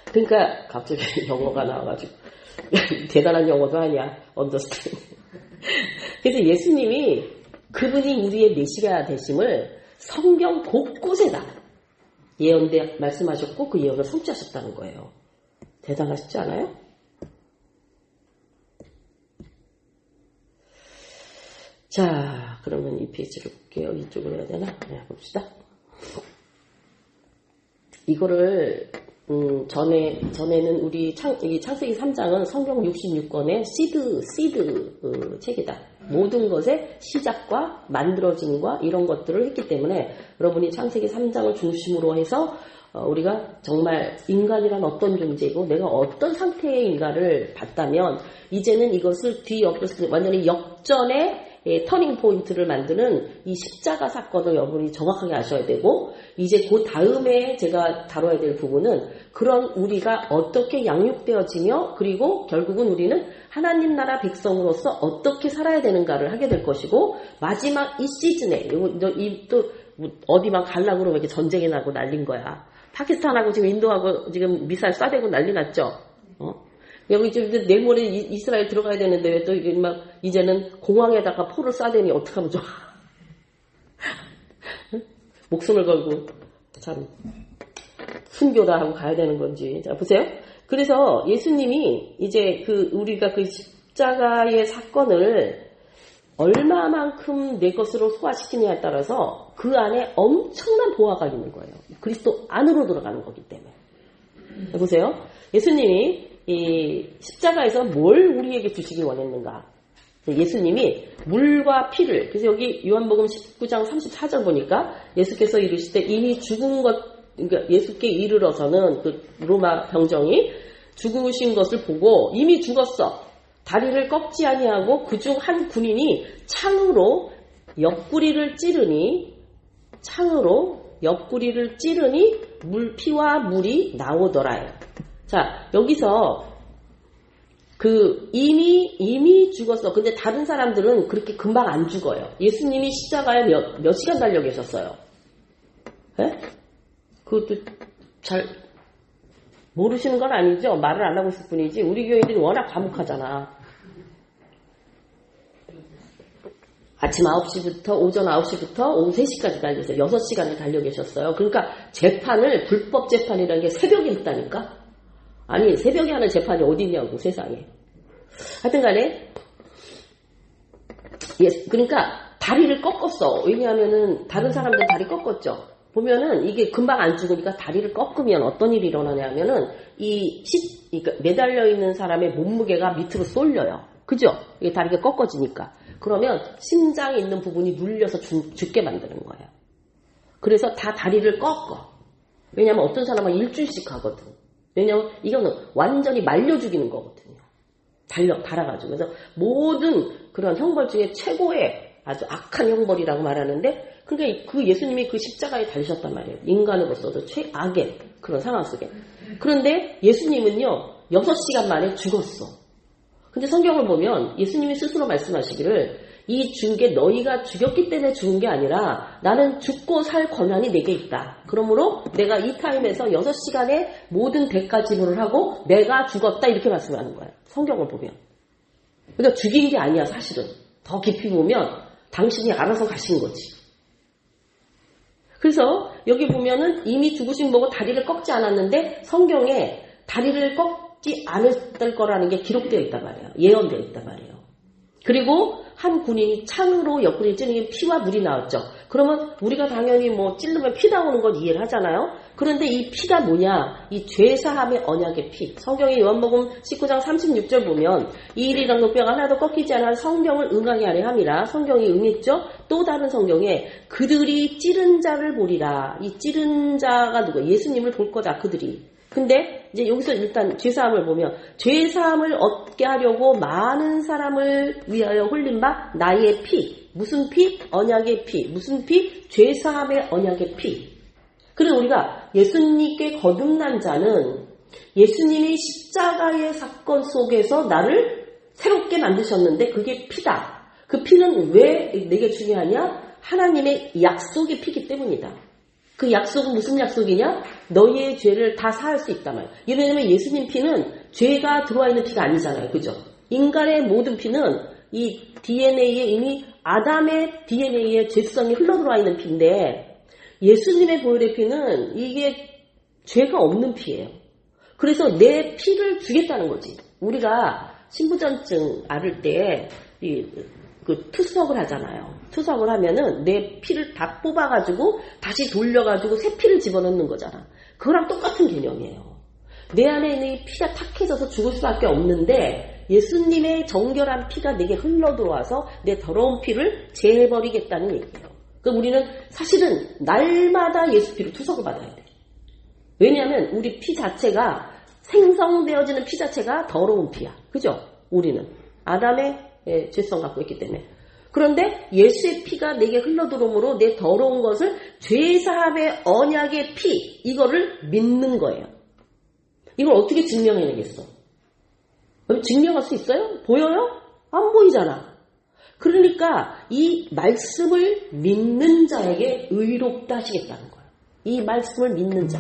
그러니까 갑자기 영어가 나와가지고 대단한 영어도 아니야. 언더스탠. 그래서 예수님이 그분이 우리의 메시아 되심을 성경 곳곳에다 예언대 말씀하셨고 그 예언을 성취하셨다는 거예요. 대단하시지 않아요? 자, 그러면 이 페이지를 볼게요. 이쪽으로 해야 되나? 네, 봅시다. 이거를 전에는 우리 창세기 3장은 성경 66권의 시드 책이다. 모든 것의 시작과 만들어짐과 이런 것들을 했기 때문에 여러분이 창세기 3장을 중심으로 해서 우리가 정말 인간이란 어떤 존재이고 내가 어떤 상태의 인간을 봤다면 이제는 이것을 뒤엎어서 완전히 역전의 터닝 포인트를 만드는 이 십자가 사건을 여러분이 정확하게 아셔야 되고 이제 그 다음에 제가 다뤄야 될 부분은 그런 우리가 어떻게 양육되어지며 그리고 결국은 우리는 하나님 나라 백성으로서 어떻게 살아야 되는가를 하게 될 것이고 마지막 이 시즌에 또 어디만 가려고 그러면 이렇게 전쟁이 나고 난린 거야. 파키스탄하고 지금 인도하고 지금 미사일 쏴대고 난리 났죠. 여기 지금 내일 모레 이스라엘 들어가야 되는데 왜 또 이게 막 이제는 공항에다가 포를 쏴대니 어떡하면 좋아. 목숨을 걸고 참 순교다 하고 가야 되는 건지. 자, 보세요. 그래서 예수님이 이제 우리가 그 십자가의 사건을 얼마만큼 내 것으로 소화시키느냐에 따라서 그 안에 엄청난 보화가 있는 거예요. 그리스도 안으로 들어가는 거기 때문에. 자, 보세요. 예수님이 이 십자가에서 뭘 우리에게 주시기 원했는가? 예수님이 물과 피를, 그래서 여기 요한복음 19장 34절 보니까 예수께서 이르시되 이미 죽은 것, 그러니까 예수께 이르러서는 그 로마 병정이 죽으신 것을 보고 이미 죽었어. 다리를 꺾지 아니하고 그중 한 군인이 창으로 옆구리를 찌르니 피와 물이 나오더라요. 자, 여기서 이미 죽었어. 근데 다른 사람들은 그렇게 금방 안 죽어요. 예수님이 십자가에 몇 시간 달려 계셨어요. 예? 그것도 잘 모르시는 건 아니죠. 말을 안 하고 있을 뿐이지. 우리 교회들이 워낙 과묵하잖아. 아침 9시부터 오전 9시부터 오후 3시까지 달렸어요. 6시간을 달려 계셨어요. 그러니까 재판을 불법 재판이라는 게 새벽에 했다니까? 아니 새벽에 하는 재판이 어디 있냐고 세상에. 하여튼 간에 그러니까 다리를 꺾었어. 왜냐하면은 다른 사람들 다리 꺾었죠. 보면은 이게 금방 안 죽으니까 다리를 꺾으면 어떤 일이 일어나냐면은 그러니까 매달려 있는 사람의 몸무게가 밑으로 쏠려요. 그죠? 이게 다리가 꺾어지니까. 그러면 심장에 있는 부분이 눌려서 죽게 만드는 거예요. 그래서 다 다리를 꺾어. 왜냐면 어떤 사람은 일주일씩 하거든. 왜냐면 이거는 완전히 말려 죽이는 거거든요. 달아가지고. 그래서 모든 그런 형벌 중에 최고의 아주 악한 형벌이라고 말하는데, 그러니까 그 예수님이 그 십자가에 달리셨단 말이에요. 인간으로서도 최악의 그런 상황 속에. 그런데 예수님은요, 6시간 만에 죽었어. 근데 성경을 보면 예수님이 스스로 말씀하시기를 이 죽게 너희가 죽였기 때문에 죽은 게 아니라 나는 죽고 살 권한이 내게 있다. 그러므로 내가 이 타임에서 6시간의 모든 대가 지불을 하고 내가 죽었다 이렇게 말씀하는 거예요. 성경을 보면. 그러니까 죽인 게 아니야 사실은. 더 깊이 보면 당신이 알아서 가신 거지. 그래서 여기 보면은 이미 죽으신 보고 다리를 꺾지 않았는데 성경에 다리를 꺾지 않을 거라는 게 기록되어 있단 말이에요. 예언되어 있단 말이에요. 그리고 한 군인이 창으로 옆구리를 찌르면 피와 물이 나왔죠. 그러면 우리가 당연히 뭐 찔르면 피 나오는 건 이해를 하잖아요. 그런데 이 피가 뭐냐? 이 죄사함의 언약의 피. 성경의 요한복음 19장 36절 보면 이 일이랑 노뼈가 하나도 꺾이지 않아 성경을 응하게 하려 함이라. 성경이 응했죠. 또 다른 성경에 그들이 찌른 자를 보리라. 이 찌른 자가 누구? 예수님을 볼 거다 그들이. 근데 이제 여기서 일단 죄사함을 보면 죄사함을 얻게 하려고 많은 사람을 위하여 흘린 바 나의 피. 무슨 피? 언약의 피. 무슨 피? 죄사함의 언약의 피. 그래서 우리가 예수님께 거듭난 자는 예수님이 십자가의 사건 속에서 나를 새롭게 만드셨는데 그게 피다. 그 피는 왜 내게 중요하냐? 하나님의 약속의 피기 때문이다. 그 약속은 무슨 약속이냐? 너희의 죄를 다 사할 수 있단 말이에요. 왜냐하면 예수님 피는 죄가 들어와 있는 피가 아니잖아요. 그죠? 인간의 모든 피는 이 DNA에 이미 아담의 DNA에 죄성이 흘러들어와 있는 피인데 예수님의 보혈의 피는 이게 죄가 없는 피예요. 그래서 내 피를 주겠다는 거지. 우리가 신부전증 앓을 때 그 투석을 하잖아요. 투석을 하면은 내 피를 다 뽑아가지고 다시 돌려가지고 새 피를 집어넣는 거잖아. 그거랑 똑같은 개념이에요. 내 안에 있는 이 피가 탁해져서 죽을 수밖에 없는데 예수님의 정결한 피가 내게 흘러들어와서 내 더러운 피를 제해버리겠다는 얘기예요. 그러니까 우리는 사실은 날마다 예수 피로 투석을 받아야 돼. 왜냐하면 우리 피 자체가 생성되어지는 피 자체가 더러운 피야. 그죠? 우리는 아담의 죄성 갖고 있기 때문에. 그런데 예수의 피가 내게 흘러들어오므로 내 더러운 것을 죄사함의 언약의 피 이거를 믿는 거예요. 이걸 어떻게 증명해내겠어? 증명할 수 있어요? 보여요? 안 보이잖아. 그러니까 이 말씀을 믿는 자에게 의롭다 하시겠다는 거예요. 이 말씀을 믿는 자.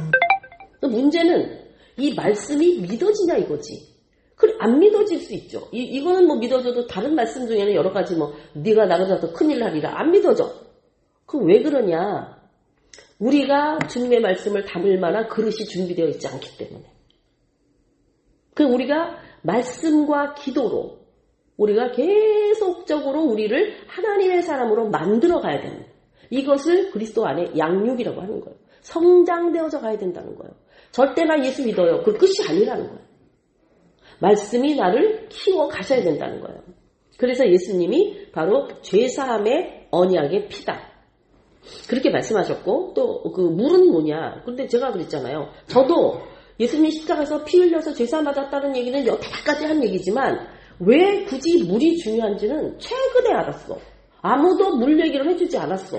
문제는 이 말씀이 믿어지냐 이거지. 그래, 안 믿어질 수 있죠. 이거는 뭐 믿어져도 다른 말씀 중에는 여러 가지 뭐 네가 나를 잡아서 큰일 나리라 안 믿어져. 그럼 왜 그러냐? 우리가 주님의 말씀을 담을 만한 그릇이 준비되어 있지 않기 때문에. 우리가 말씀과 기도로 우리가 계속적으로 우리를 하나님의 사람으로 만들어 가야 되는 거예요. 이것을 그리스도 안에 양육이라고 하는 거예요. 성장되어져 가야 된다는 거예요. 절대 나 예수 믿어요. 그 끝이 아니라는 거예요. 말씀이 나를 키워 가셔야 된다는 거예요. 그래서 예수님이 바로 죄사함의 언약의 피다. 그렇게 말씀하셨고 또 그 물은 뭐냐. 근데 제가 그랬잖아요. 저도 예수님 십자가에서 피 흘려서 죄사함 받았다는 얘기는 여태까지 한 얘기지만 왜 굳이 물이 중요한지는 최근에 알았어. 아무도 물 얘기를 해주지 않았어.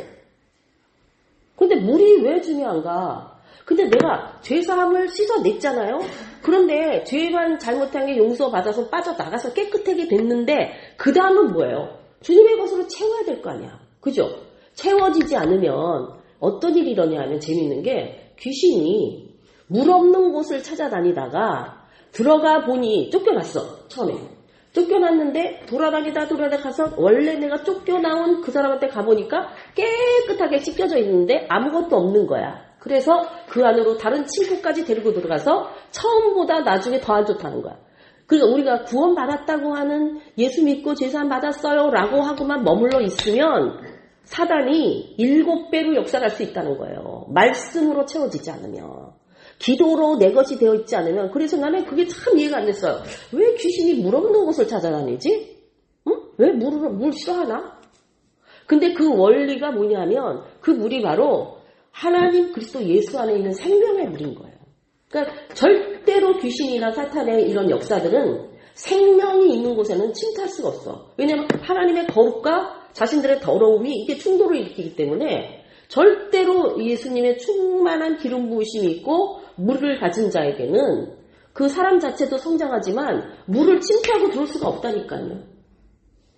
근데 물이 왜 중요한가? 근데 내가 죄사함을 씻어냈잖아요. 그런데 죄만 잘못한 게 용서받아서 빠져나가서 깨끗하게 됐는데 그 다음은 뭐예요? 주님의 것으로 채워야 될 거 아니야. 그죠? 채워지지 않으면 어떤 일이 일어나냐 하면 재밌는 게 귀신이 물 없는 곳을 찾아다니다가 들어가 보니 쫓겨났어. 처음에. 쫓겨났는데 돌아다니다 가서 원래 내가 쫓겨나온 그 사람한테 가보니까 깨끗하게 씻겨져 있는데 아무것도 없는 거야. 그래서 그 안으로 다른 친구까지 데리고 들어가서 처음보다 나중에 더 안 좋다는 거야. 그러니까 우리가 구원받았다고 하는 예수 믿고 제사함 받았어요 라고 하고만 머물러 있으면 사단이 7배로 역사할 수 있다는 거예요. 말씀으로 채워지지 않으면. 기도로 내 것이 되어 있지 않으면. 그래서 나는 그게 참 이해가 안 됐어요. 왜 귀신이 물 없는 곳을 찾아다니지? 응? 왜 물 싫어하나? 근데 그 원리가 뭐냐면 그 물이 바로 하나님 그리스도 예수 안에 있는 생명의 물인 거예요. 그러니까 절대로 귀신이나 사탄의 이런 역사들은 생명이 있는 곳에는 침투할 수가 없어. 왜냐하면 하나님의 거룩과 자신들의 더러움이 이게 충돌을 일으키기 때문에 절대로 예수님의 충만한 기름 부으심이 있고 물을 가진 자에게는 그 사람 자체도 성장하지만 물을 침투하고 들어올 수가 없다니까요.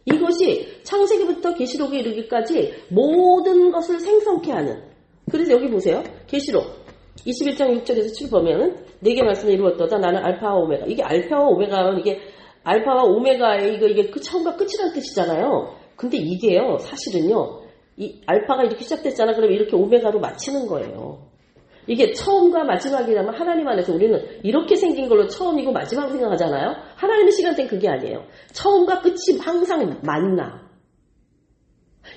이것이 창세기부터 계시록에 이르기까지 모든 것을 생성케 하는. 그래서 여기 보세요. 계시록 21장 6절에서 7 보면은 네개 말씀을 이루었도다. 나는 알파와 오메가. 이게 알파와 오메가는 이게 알파와 오메가의 이게 그 처음과 끝이라는 뜻이잖아요. 근데 이게요, 사실은요, 이 알파가 이렇게 시작됐잖아. 그러면 이렇게 오메가로 마치는 거예요. 이게 처음과 마지막이라면 하나님 안에서 우리는 이렇게 생긴 걸로 처음이고 마지막 생각하잖아요. 하나님의 시간대는 그게 아니에요. 처음과 끝이 항상 만나.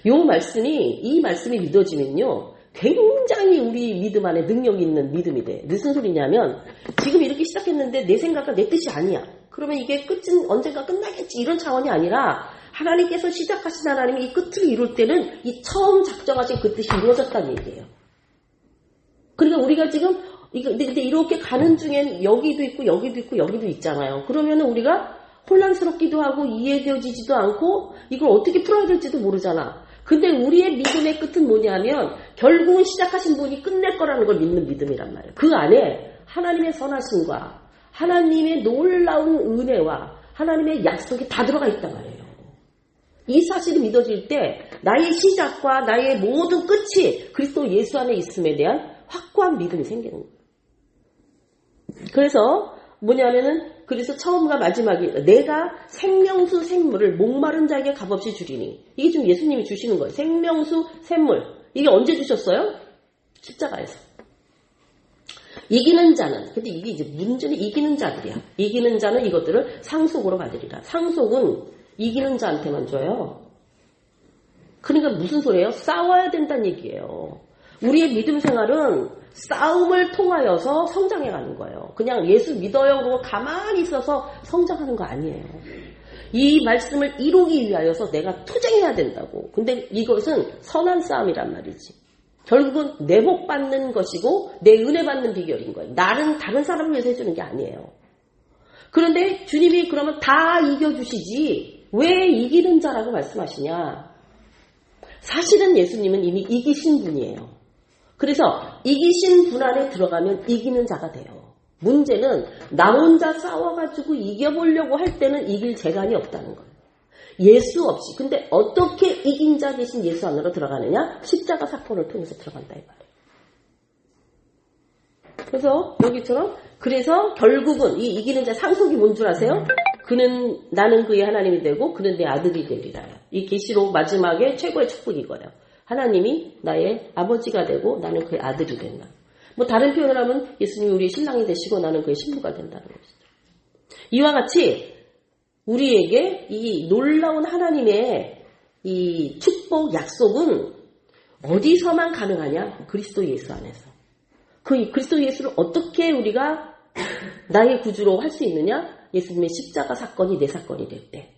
이 말씀이 믿어지면요, 굉장히 우리 믿음 안에 능력이 있는 믿음이 돼. 무슨 소리냐면 지금 이렇게 시작했는데 내 생각과 내 뜻이 아니야. 그러면 이게 끝은 언젠가 끝나겠지 이런 차원이 아니라 하나님께서 시작하신 하나님이 이 끝을 이룰 때는 이 처음 작정하신 그 뜻이 이루어졌다는 얘기예요. 그러니까 우리가 지금 근데 이렇게 가는 중엔 여기도 있고 여기도 있고 여기도 있잖아요. 그러면은 우리가 혼란스럽기도 하고 이해되어지지도 않고 이걸 어떻게 풀어야 될지도 모르잖아. 근데 우리의 믿음의 끝은 뭐냐면 결국은 시작하신 분이 끝낼 거라는 걸 믿는 믿음이란 말이에요. 그 안에 하나님의 선하심과 하나님의 놀라운 은혜와 하나님의 약속이 다 들어가 있단 말이에요. 이 사실이 믿어질 때 나의 시작과 나의 모든 끝이 그리스도 예수 안에 있음에 대한 확고한 믿음이 생기는 거예요. 그래서 뭐냐면은 그래서 처음과 마지막이 내가 생명수 샘물을 목마른 자에게 값없이 주리니 이게 지금 예수님이 주시는 거예요. 생명수 샘물 이게 언제 주셨어요? 십자가에서. 이기는 자는 근데 이게 이제 문제는 이기는 자들이야. 이기는 자는 이것들을 상속으로 받으리라. 상속은 이기는 자한테만 줘요. 그러니까 무슨 소리예요? 싸워야 된다는 얘기예요. 우리의 믿음 생활은 싸움을 통하여서 성장해가는 거예요. 그냥 예수 믿어요 그러고 가만히 있어서 성장하는 거 아니에요. 이 말씀을 이루기 위하여서 내가 투쟁해야 된다고. 근데 이것은 선한 싸움이란 말이지. 결국은 내 복 받는 것이고 내 은혜 받는 비결인 거예요. 나는 다른 사람을 위해서 해주는 게 아니에요. 그런데 주님이 그러면 다 이겨주시지 왜 이기는 자라고 말씀하시냐. 사실은 예수님은 이미 이기신 분이에요. 그래서 이기신 분 안에 들어가면 이기는 자가 돼요. 문제는 나 혼자 싸워가지고 이겨보려고 할 때는 이길 재간이 없다는 거예요. 예수 없이. 근데 어떻게 이긴 자 되신 예수 안으로 들어가느냐? 십자가 사건을 통해서 들어간다 이 말이에요. 그래서 여기처럼 그래서 결국은 이 이기는 자 상속이 뭔 줄 아세요? 나는 그의 하나님이 되고 그는 내 아들이 되리라. 이 계시록 마지막에 최고의 축복이 이거예요. 하나님이 나의 아버지가 되고 나는 그의 아들이 된다. 뭐 다른 표현을 하면 예수님이 우리의 신랑이 되시고 나는 그의 신부가 된다는 것이죠. 이와 같이 우리에게 이 놀라운 하나님의 이 축복 약속은 어디서만 가능하냐? 그리스도 예수 안에서. 그 그리스도 예수를 어떻게 우리가 나의 구주로 할 수 있느냐? 예수님의 십자가 사건이 내 사건이 될 때.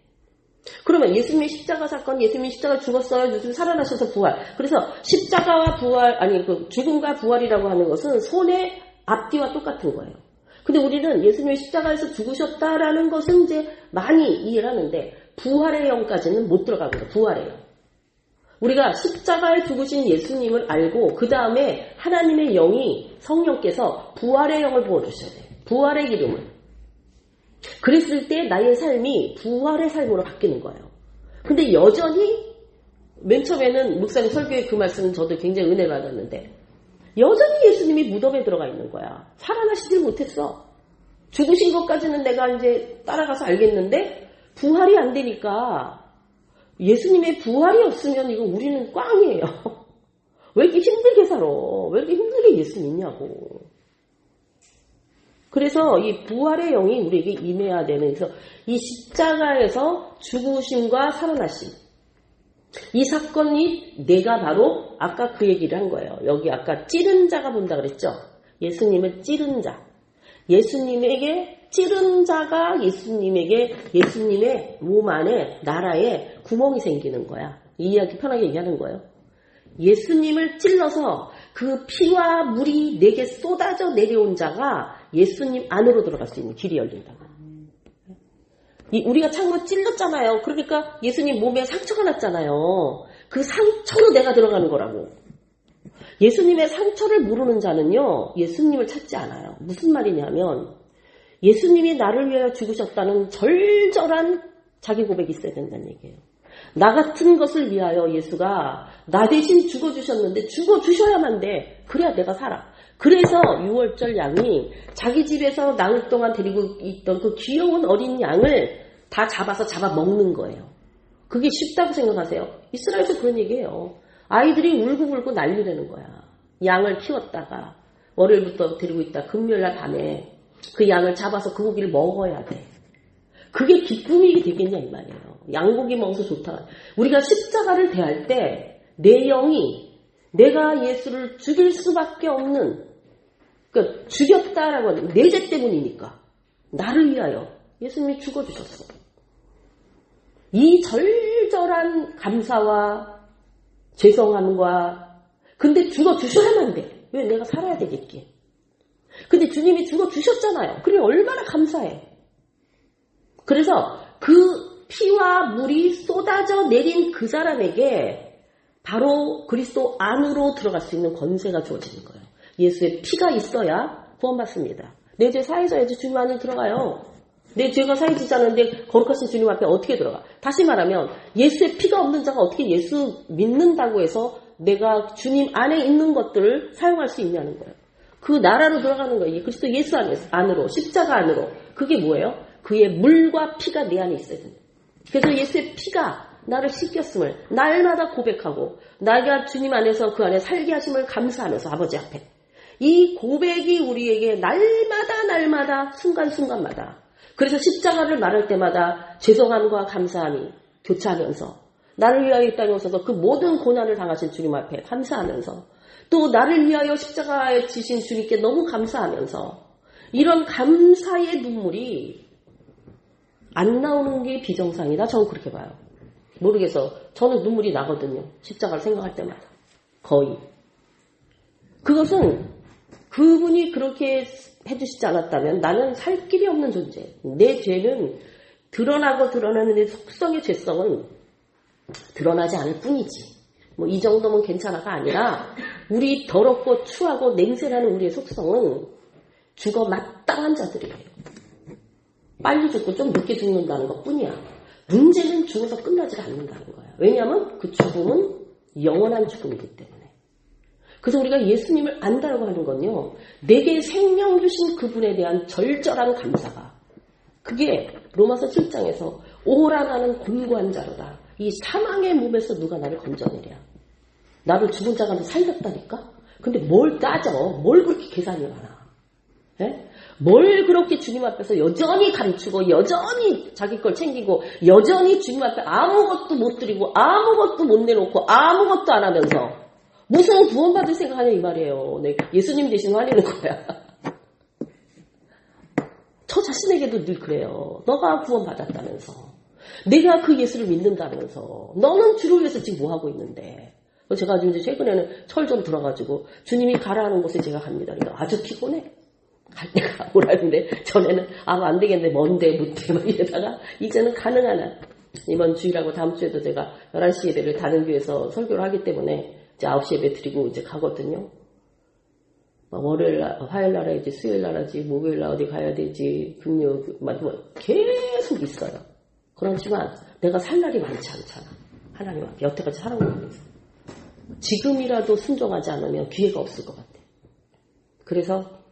그러면 예수님의 십자가 사건, 예수님이 십자가 죽었어요. 예수님 살아나셔서 부활. 그래서 십자가와 부활, 그 죽음과 부활이라고 하는 것은 손의 앞뒤와 똑같은 거예요. 근데 우리는 예수님의 십자가에서 죽으셨다라는 것은 이제 많이 이해를 하는데 부활의 영까지는 못 들어가거든요. 부활의 영. 우리가 십자가에 죽으신 예수님을 알고 그 다음에 하나님의 영이 성령께서 부활의 영을 부어주셔야 돼요. 부활의 기름을. 그랬을 때 나의 삶이 부활의 삶으로 바뀌는 거예요. 근데 여전히 맨 처음에는 목사님 설교에 그 말씀은 저도 굉장히 은혜 받았는데 여전히 예수님이 무덤에 들어가 있는 거야. 살아나시질 못했어. 죽으신 것까지는 내가 이제 따라가서 알겠는데 부활이 안 되니까 예수님의 부활이 없으면 이거 우리는 꽝이에요. 왜 이렇게 힘들게 살아? 왜 이렇게 힘들게 예수 믿냐고. 그래서 이 부활의 영이 우리에게 임해야 되는, 그래서 이 십자가에서 죽으심과 살아나심, 이 사건이 내가 바로 아까 그 얘기를 한 거예요. 여기 아까 찌른 자가 본다 그랬죠. 예수님을 찌른 자. 예수님에게 찌른 자가 예수님의 몸 안에 나라에 구멍이 생기는 거야. 이 이야기 편하게 얘기하는 거예요. 예수님을 찔러서 그 피와 물이 내게 쏟아져 내려온 자가 예수님 안으로 들어갈 수 있는 길이 열린다. 우리가 창으로 찔렀잖아요. 그러니까 예수님 몸에 상처가 났잖아요. 그 상처로 내가 들어가는 거라고. 예수님의 상처를 모르는 자는요, 예수님을 찾지 않아요. 무슨 말이냐면 예수님이 나를 위하여 죽으셨다는 절절한 자기 고백이 있어야 된다는 얘기예요. 나 같은 것을 위하여 예수가 나 대신 죽어주셨는데 죽어주셔야만 돼. 그래야 내가 살아. 그래서 6월절 양이 자기 집에서 나흘 동안 데리고 있던 그 귀여운 어린 양을 다 잡아 먹는 거예요. 그게 쉽다고 생각하세요? 이스라엘에서 그런 얘기예요. 아이들이 울고 난리라는 거야. 양을 키웠다가 월요일부터 데리고 있다 금요일날 밤에 그 양을 잡아서 그 고기를 먹어야 돼. 그게 기쁨이 되겠냐 이 말이에요. 양고기 먹어서 좋다. 우리가 십자가를 대할 때 내 영이 내가 예수를 죽일 수밖에 없는, 그러니까 죽였다라고 하는 내 죄 때문이니까 나를 위하여 예수님이 죽어주셨어. 이 절절한 감사와 죄송함과, 근데 죽어주셔야만 돼. 왜? 내가 살아야 되겠기에. 근데 주님이 죽어주셨잖아요. 그래 얼마나 감사해. 그래서 그 피와 물이 쏟아져 내린 그 사람에게 바로 그리스도 안으로 들어갈 수 있는 권세가 주어지는 거예요. 예수의 피가 있어야 구원받습니다. 내 죄 사해져야지 주님 안에 들어가요. 내 죄가 사해지지 않은데 거룩하신 주님 앞에 어떻게 들어가? 다시 말하면 예수의 피가 없는 자가 어떻게 예수 믿는다고 해서 내가 주님 안에 있는 것들을 사용할 수 있냐는 거예요. 그 나라로 들어가는 거예요. 그리스도 예수 안으로, 십자가 안으로. 그게 뭐예요? 그의 물과 피가 내 안에 있어야 된다. 그래서 예수의 피가 나를 씻겼음을 날마다 고백하고 내가 주님 안에서 그 안에 살게 하심을 감사하면서 아버지 앞에 이 고백이 우리에게 날마다 순간순간마다, 그래서 십자가를 말할 때마다 죄송함과 감사함이 교차하면서 나를 위하여 이 땅에 오셔서 그 모든 고난을 당하신 주님 앞에 감사하면서 또 나를 위하여 십자가에 지신 주님께 너무 감사하면서 이런 감사의 눈물이 안 나오는 게 비정상이다. 저는 그렇게 봐요. 모르겠어. 저는 눈물이 나거든요. 십자가를 생각할 때마다. 거의. 그것은 그분이 그렇게 해주시지 않았다면 나는 살 길이 없는 존재. 내 죄는 드러나는 내 속성의 죄성은 드러나지 않을 뿐이지. 뭐 이 정도면 괜찮아가 아니라 우리 더럽고 추하고 냄새나는 우리의 속성은 죽어 마땅한 자들이에요. 빨리 죽고 좀 늦게 죽는다는 것 뿐이야. 문제는 죽어서 끝나지 않는다는 거야. 왜냐하면 그 죽음은 영원한 죽음이기 때문에. 그래서 우리가 예수님을 안다고 하는 건요, 내게 생명 주신 그분에 대한 절절한 감사가, 그게 로마서 7장에서 오라 나는 곤고한 자로다. 이 사망의 몸에서 누가 나를 건져내랴. 나를 죽은 자가 살렸다니까? 근데 뭘 따져? 뭘 그렇게 계산이 많아? 예? 뭘 그렇게 주님 앞에서 여전히 감추고 여전히 자기 걸 챙기고 여전히 주님 앞에 아무것도 못 드리고 아무것도 못 내놓고 아무것도 안 하면서 무슨 구원받을 생각하냐 이 말이에요. 네, 예수님 대신 화내는 거야. 저 자신에게도 늘 그래요. 너가 구원받았다면서, 내가 그 예수를 믿는다면서, 너는 주를 위해서 지금 뭐 하고 있는데. 제가 지금 최근에는 철 좀 들어가지고 주님이 가라 하는 곳에 제가 갑니다. 그러니까 아주 피곤해. 갈 때가 오라는데 전에는 안 되겠네, 뭔데 못해 막 이러다가 이제는 가능하나. 이번 주일하고 다음 주에도 제가 11시 예배를 다른 교회에서 설교를 하기 때문에 이제 9시 예배 드리고 이제 가거든요. 월요일 날, 화요일 날 하지, 수요일 날 하지, 목요일 날 어디 가야 되지, 금요, 계속 있어요. 그렇지만 내가 살 날이 많지 않잖아. 하나님 앞에 여태까지 살아오면서. 지금이라도 순종하지 않으면 기회가 없을 것 같아. 그래서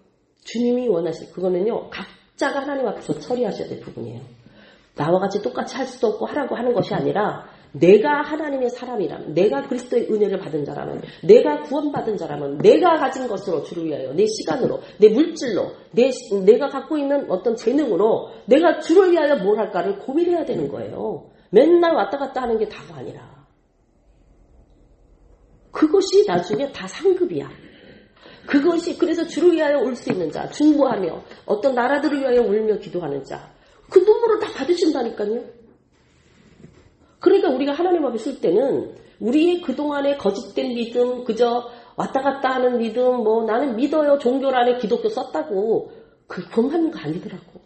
주님이 원하실, 그거는요, 각자가 하나님 앞에서 처리하셔야 될 부분이에요. 나와 같이 똑같이 할 수도 없고 하라고 하는 것이 아니라 내가 하나님의 사람이라면, 내가 그리스도의 은혜를 받은 자라면, 내가 구원받은 자라면, 내가 가진 것으로 주를 위하여, 내 시간으로, 내 물질로, 내가 갖고 있는 어떤 재능으로 내가 주를 위하여 뭘 할까를 고민해야 되는 거예요. 맨날 왔다 갔다 하는 게 다가 아니라. 그것이 나중에 다 상급이야. 그것이 그래서 주를 위하여 올 수 있는 자, 중보하며 어떤 나라들을 위하여 울며 기도하는 자, 그 눈물을 다 받으신다니까요. 그러니까 우리가 하나님 앞에 쓸 때는 우리의 그동안의 거짓된 믿음, 그저 왔다 갔다 하는 믿음, 뭐 나는 믿어요, 종교란에 기독교 썼다고 그것만 하는 거 아니더라고.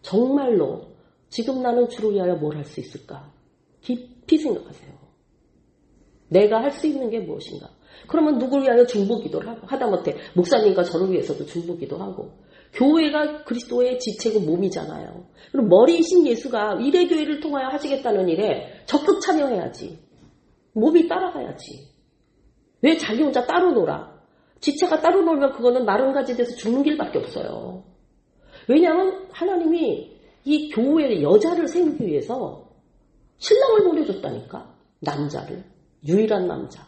정말로 지금 나는 주를 위하여 뭘 할 수 있을까? 깊이 생각하세요. 내가 할 수 있는 게 무엇인가? 그러면 누구를 위하여 중보기도를 하고, 하다못해 목사님과 저를 위해서도 중보기도 하고, 교회가 그리스도의 지체고 몸이잖아요. 그럼 머리이신 예수가 일회교회를 통하여 하시겠다는 일에 적극 참여해야지. 몸이 따라가야지. 왜 자기 혼자 따로 놀아? 지체가 따로 놀면 그거는 마른 가지 돼서 죽는 길밖에 없어요. 왜냐하면 하나님이 이 교회의 여자를 세우기 위해서 신랑을 보내줬다니까. 남자를. 유일한 남자.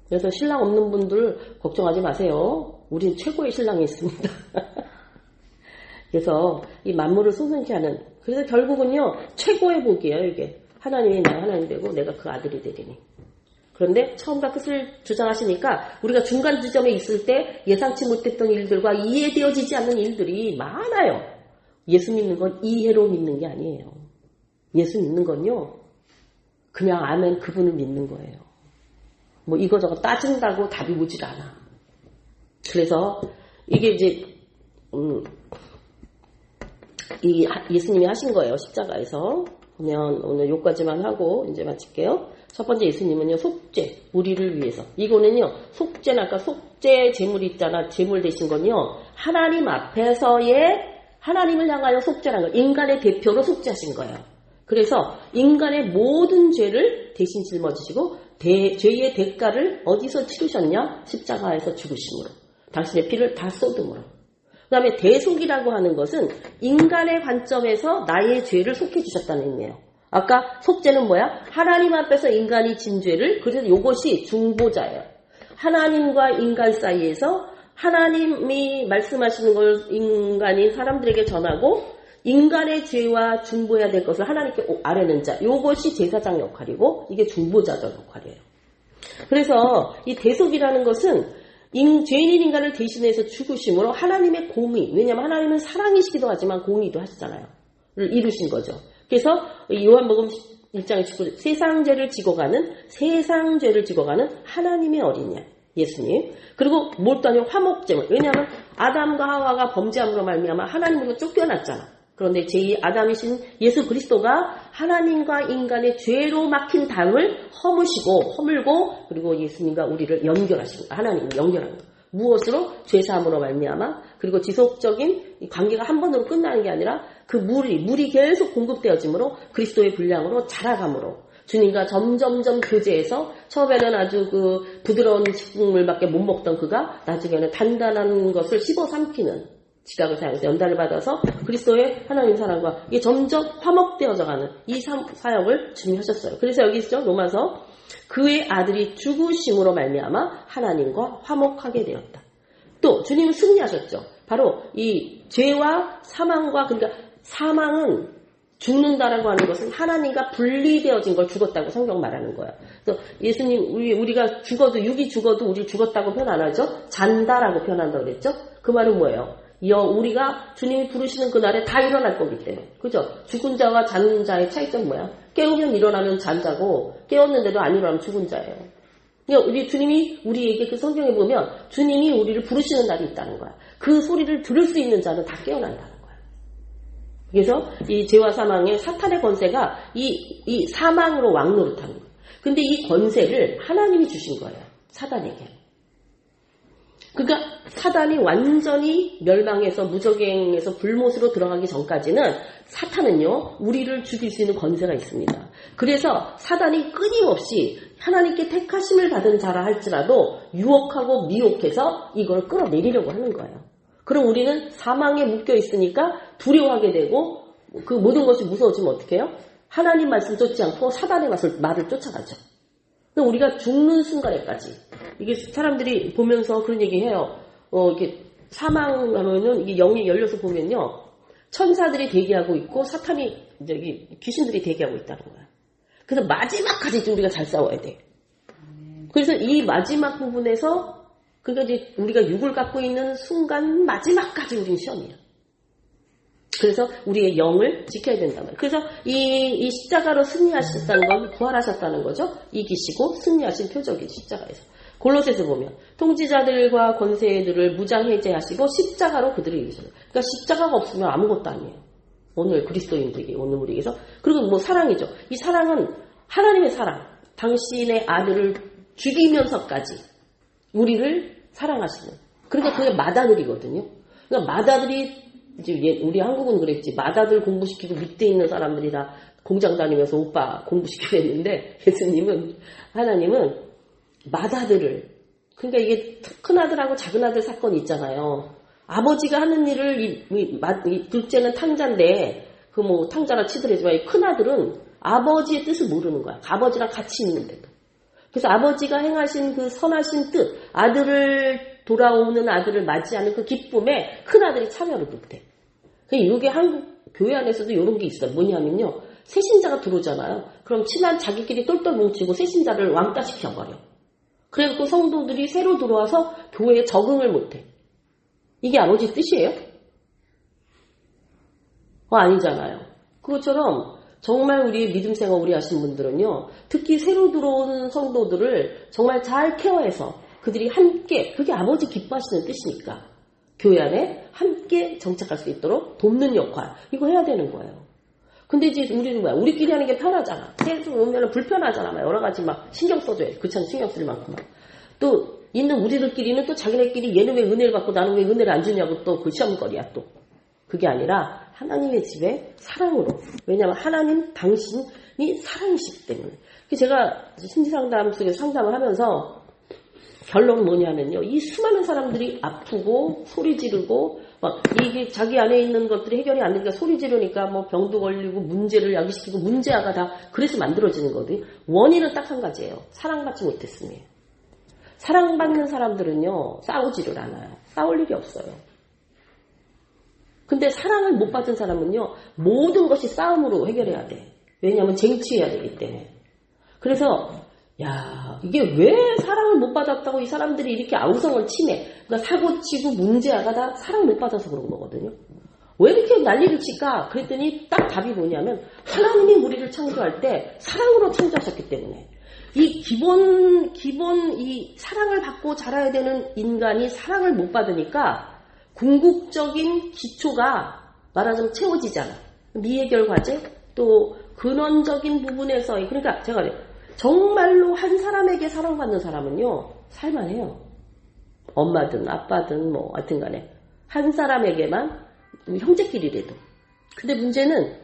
그래서 신랑 없는 분들 걱정하지 마세요. 우린 최고의 신랑이 있습니다. 그래서 이 만물을 소생케 하는, 그래서 결국은요 최고의 복이에요. 이게 하나님이 나 하나님 되고 내가 그 아들이 되리니. 그런데 처음과 끝을 주장하시니까 우리가 중간 지점에 있을 때 예상치 못했던 일들과 이해되어지지 않는 일들이 많아요. 예수 믿는 건 이해로 믿는 게 아니에요. 예수 믿는 건요 그냥 아멘 그분을 믿는 거예요. 뭐 이거저거 따진다고 답이 오질 않아. 그래서 이게 이제 이 예수님이 하신 거예요. 십자가에서. 보면 오늘 요까지만 하고 이제 마칠게요. 첫 번째 예수님은요 속죄, 우리를 위해서. 이거는요 속죄는 아까 속죄 제물이 있잖아. 제물 되신 건요 하나님 앞에서의 하나님을 향하여 속죄라는 거예요. 인간의 대표로 속죄하신 거예요. 그래서 인간의 모든 죄를 대신 짊어지시고 죄의 대가를 어디서 치르셨냐? 십자가에서 죽으심으로. 당신의 피를 다 쏟음으로. 그 다음에 대속이라고 하는 것은 인간의 관점에서 나의 죄를 속해주셨다는 의미예요. 아까 속죄는 뭐야? 하나님 앞에서 인간이 진 죄를, 그래서 이것이 중보자예요. 하나님과 인간 사이에서 하나님이 말씀하시는 걸 인간이 사람들에게 전하고 인간의 죄와 중보해야 될 것을 하나님께 아뢰는 자. 이것이 제사장 역할이고 이게 중보자적 역할이에요. 그래서 이 대속이라는 것은 죄인인 인간을 대신해서 죽으심으로 하나님의 공의, 왜냐하면 하나님은 사랑이시기도 하지만 공의도 하시잖아요. 를 이루신 거죠. 그래서 요한복음 1장에 19절 세상 죄를 지고 가는 하나님의 어린 양 예수님. 그리고 뭘 또 아니면 화목제물. 왜냐하면 아담과 하와가 범죄함으로 말미암아 하나님으로 쫓겨났잖아. 그런데 제2 아담이신 예수 그리스도가 하나님과 인간의 죄로 막힌 담을 허물고 그리고 예수님과 우리를 연결하신 거예요. 하나님을 연결한 거예요. 무엇으로? 죄사함으로 말미암아. 그리고 지속적인 관계가 한 번으로 끝나는 게 아니라 그 물이 계속 공급되어짐으로 그리스도의 분량으로 자라감으로 주님과 점점점 교제해서 처음에는 아주 그 부드러운 식물밖에 못 먹던 그가 나중에는 단단한 것을 씹어 삼키는 지각을 사용해서 연단을 받아서 그리스도의 하나님 사랑과 이게 점점 화목되어져가는 이 사역을 주님이 하셨어요. 그래서 여기 있죠. 로마서 그의 아들이 죽으심으로 말미암아 하나님과 화목하게 되었다. 또 주님은 승리하셨죠. 바로 이 죄와 사망과 그러니까 사망은 죽는다라고 하는 것은 하나님과 분리되어진 걸 죽었다고 성경 말하는 거예요. 그래서 예수님 우리가 죽어도 육이 죽어도 우리 죽었다고 표현 안 하죠. 잔다라고 표현한다고 그랬죠. 그 말은 뭐예요? 우리가 주님이 부르시는 그날에 다 일어날 거기 때문에. 그죠? 죽은 자와 잔 자의 차이점 뭐야? 깨우면 일어나면 잔 자고 깨웠는데도 안 일어나면 죽은 자예요. 그러니까 우리 주님이 우리에게 그 성경에 보면 주님이 우리를 부르시는 날이 있다는 거야. 그 소리를 들을 수 있는 자는 다 깨어난다는 거야. 그래서 이 죄와 사망의 사탄의 권세가 이 사망으로 왕노릇하는 거예요. 근데 이 권세를 하나님이 주신 거예요. 사단에게. 그러니까 사단이 완전히 멸망해서 무적행에서 불못으로 들어가기 전까지는 사탄은요 우리를 죽일 수 있는 권세가 있습니다. 그래서 사단이 끊임없이 하나님께 택하심을 받은 자라 할지라도 유혹하고 미혹해서 이걸 끌어내리려고 하는 거예요. 그럼 우리는 사망에 묶여 있으니까 두려워하게 되고 그 모든 것이 무서워지면 어떻게 해요? 하나님 말씀 쫓지 않고 사단의 말을 쫓아가죠. 그럼 우리가 죽는 순간에까지 이게 사람들이 보면서 그런 얘기해요. 이렇게 사망하면은 이게 영이 열려서 보면요, 천사들이 대기하고 있고 사탄이 귀신들이 대기하고 있다는 거야. 그래서 마지막까지 우리가 잘 싸워야 돼. 그래서 이 마지막 부분에서 그러니까 이제 우리가 육을 갖고 있는 순간 마지막까지 우리는 시험이야. 그래서 우리의 영을 지켜야 된단 말이에요. 그래서 이 십자가로 승리하셨다는 건 부활하셨다는 거죠. 이기시고 승리하신 표적이 십자가에서. 골로새서 보면 통치자들과 권세들을 무장해제하시고 십자가로 그들을 이기셨어요. 그러니까 십자가가 없으면 아무것도 아니에요. 오늘 그리스도인들에게, 오늘 우리에게서. 그리고 뭐 사랑이죠. 이 사랑은 하나님의 사랑. 당신의 아들을 죽이면서까지 우리를 사랑하시는. 그러니까 그게 맏아들이거든요. 그러니까 맏아들이 이제 우리 한국은 그랬지. 맏아들 공부시키고 밑에 있는 사람들이 다 공장 다니면서 오빠 공부시키려 했는데 예수님은, 하나님은 맏아들을, 그러니까 이게 큰아들하고 작은아들 사건이 있잖아요. 아버지가 하는 일을 이 둘째는 탕자인데 그 뭐 탕자라 치더라지만 이 큰아들은 아버지의 뜻을 모르는 거야. 아버지랑 같이 있는데도. 그래서 아버지가 행하신 그 선하신 뜻, 돌아오는 아들을 맞이하는 그 기쁨에 큰아들이 참여를 못해. 이게 한국 교회 안에서도 이런 게 있어요. 뭐냐면요, 새신자가 들어오잖아요. 그럼 친한 자기끼리 똘똘 뭉치고 새신자를 왕따시켜버려. 그래서 성도들이 새로 들어와서 교회에 적응을 못해. 이게 아버지 뜻이에요? 아니잖아요. 그것처럼 정말 우리의 믿음 생활 오래 하신 분들은요, 특히 새로 들어온 성도들을 정말 잘 케어해서 그들이 함께, 그게 아버지 기뻐하시는 뜻이니까 교회 안에 함께 정착할 수 있도록 돕는 역할, 이거 해야 되는 거예요. 근데 이제 우리는 뭐야? 우리끼리 하는 게 편하잖아. 새로 오면 불편하잖아. 막 여러 가지 막 신경 써줘야 돼. 그렇잖아. 신경 쓸 만큼. 또 있는 우리들끼리는 또 자기네끼리 얘는 왜 은혜를 받고 나는 왜 은혜를 안 주냐고 또 그 시험거리야 또. 그게 아니라 하나님의 집에 사랑으로. 왜냐하면 하나님 당신이 사랑이시기 때문에. 제가 심리상담 속에서 상담을 하면서 결론은 뭐냐면요, 이 수많은 사람들이 아프고 소리 지르고 막 이게 자기 안에 있는 것들이 해결이 안 되니까 소리 지르니까 뭐 병도 걸리고 문제를 야기시키고 문제아가 다 그래서 만들어지는 거거든요. 원인은 딱 한 가지예요. 사랑받지 못했음이에요. 사랑받는 사람들은요, 싸우지를 않아요. 싸울 일이 없어요. 근데 사랑을 못 받은 사람은요, 모든 것이 싸움으로 해결해야 돼. 왜냐하면 쟁취해야 되기 때문에. 그래서 야, 이게 왜 사랑을 못 받았다고 이 사람들이 이렇게 아우성을 치네. 그러니까 사고치고 문제아가 다 사랑 못 받아서 그런 거거든요. 왜 이렇게 난리를 칠까? 그랬더니 딱 답이 뭐냐면 하나님이 우리를 창조할 때 사랑으로 창조하셨기 때문에 이 기본 이 사랑을 받고 자라야 되는 인간이 사랑을 못 받으니까 궁극적인 기초가 말하자면 채워지잖아. 미해결 과제 또 근원적인 부분에서 그러니까 제가 정말로 한 사람에게 사랑받는 사람은요, 살만해요. 엄마든 아빠든 뭐 하여튼 간에 한 사람에게만, 형제끼리라도. 근데 문제는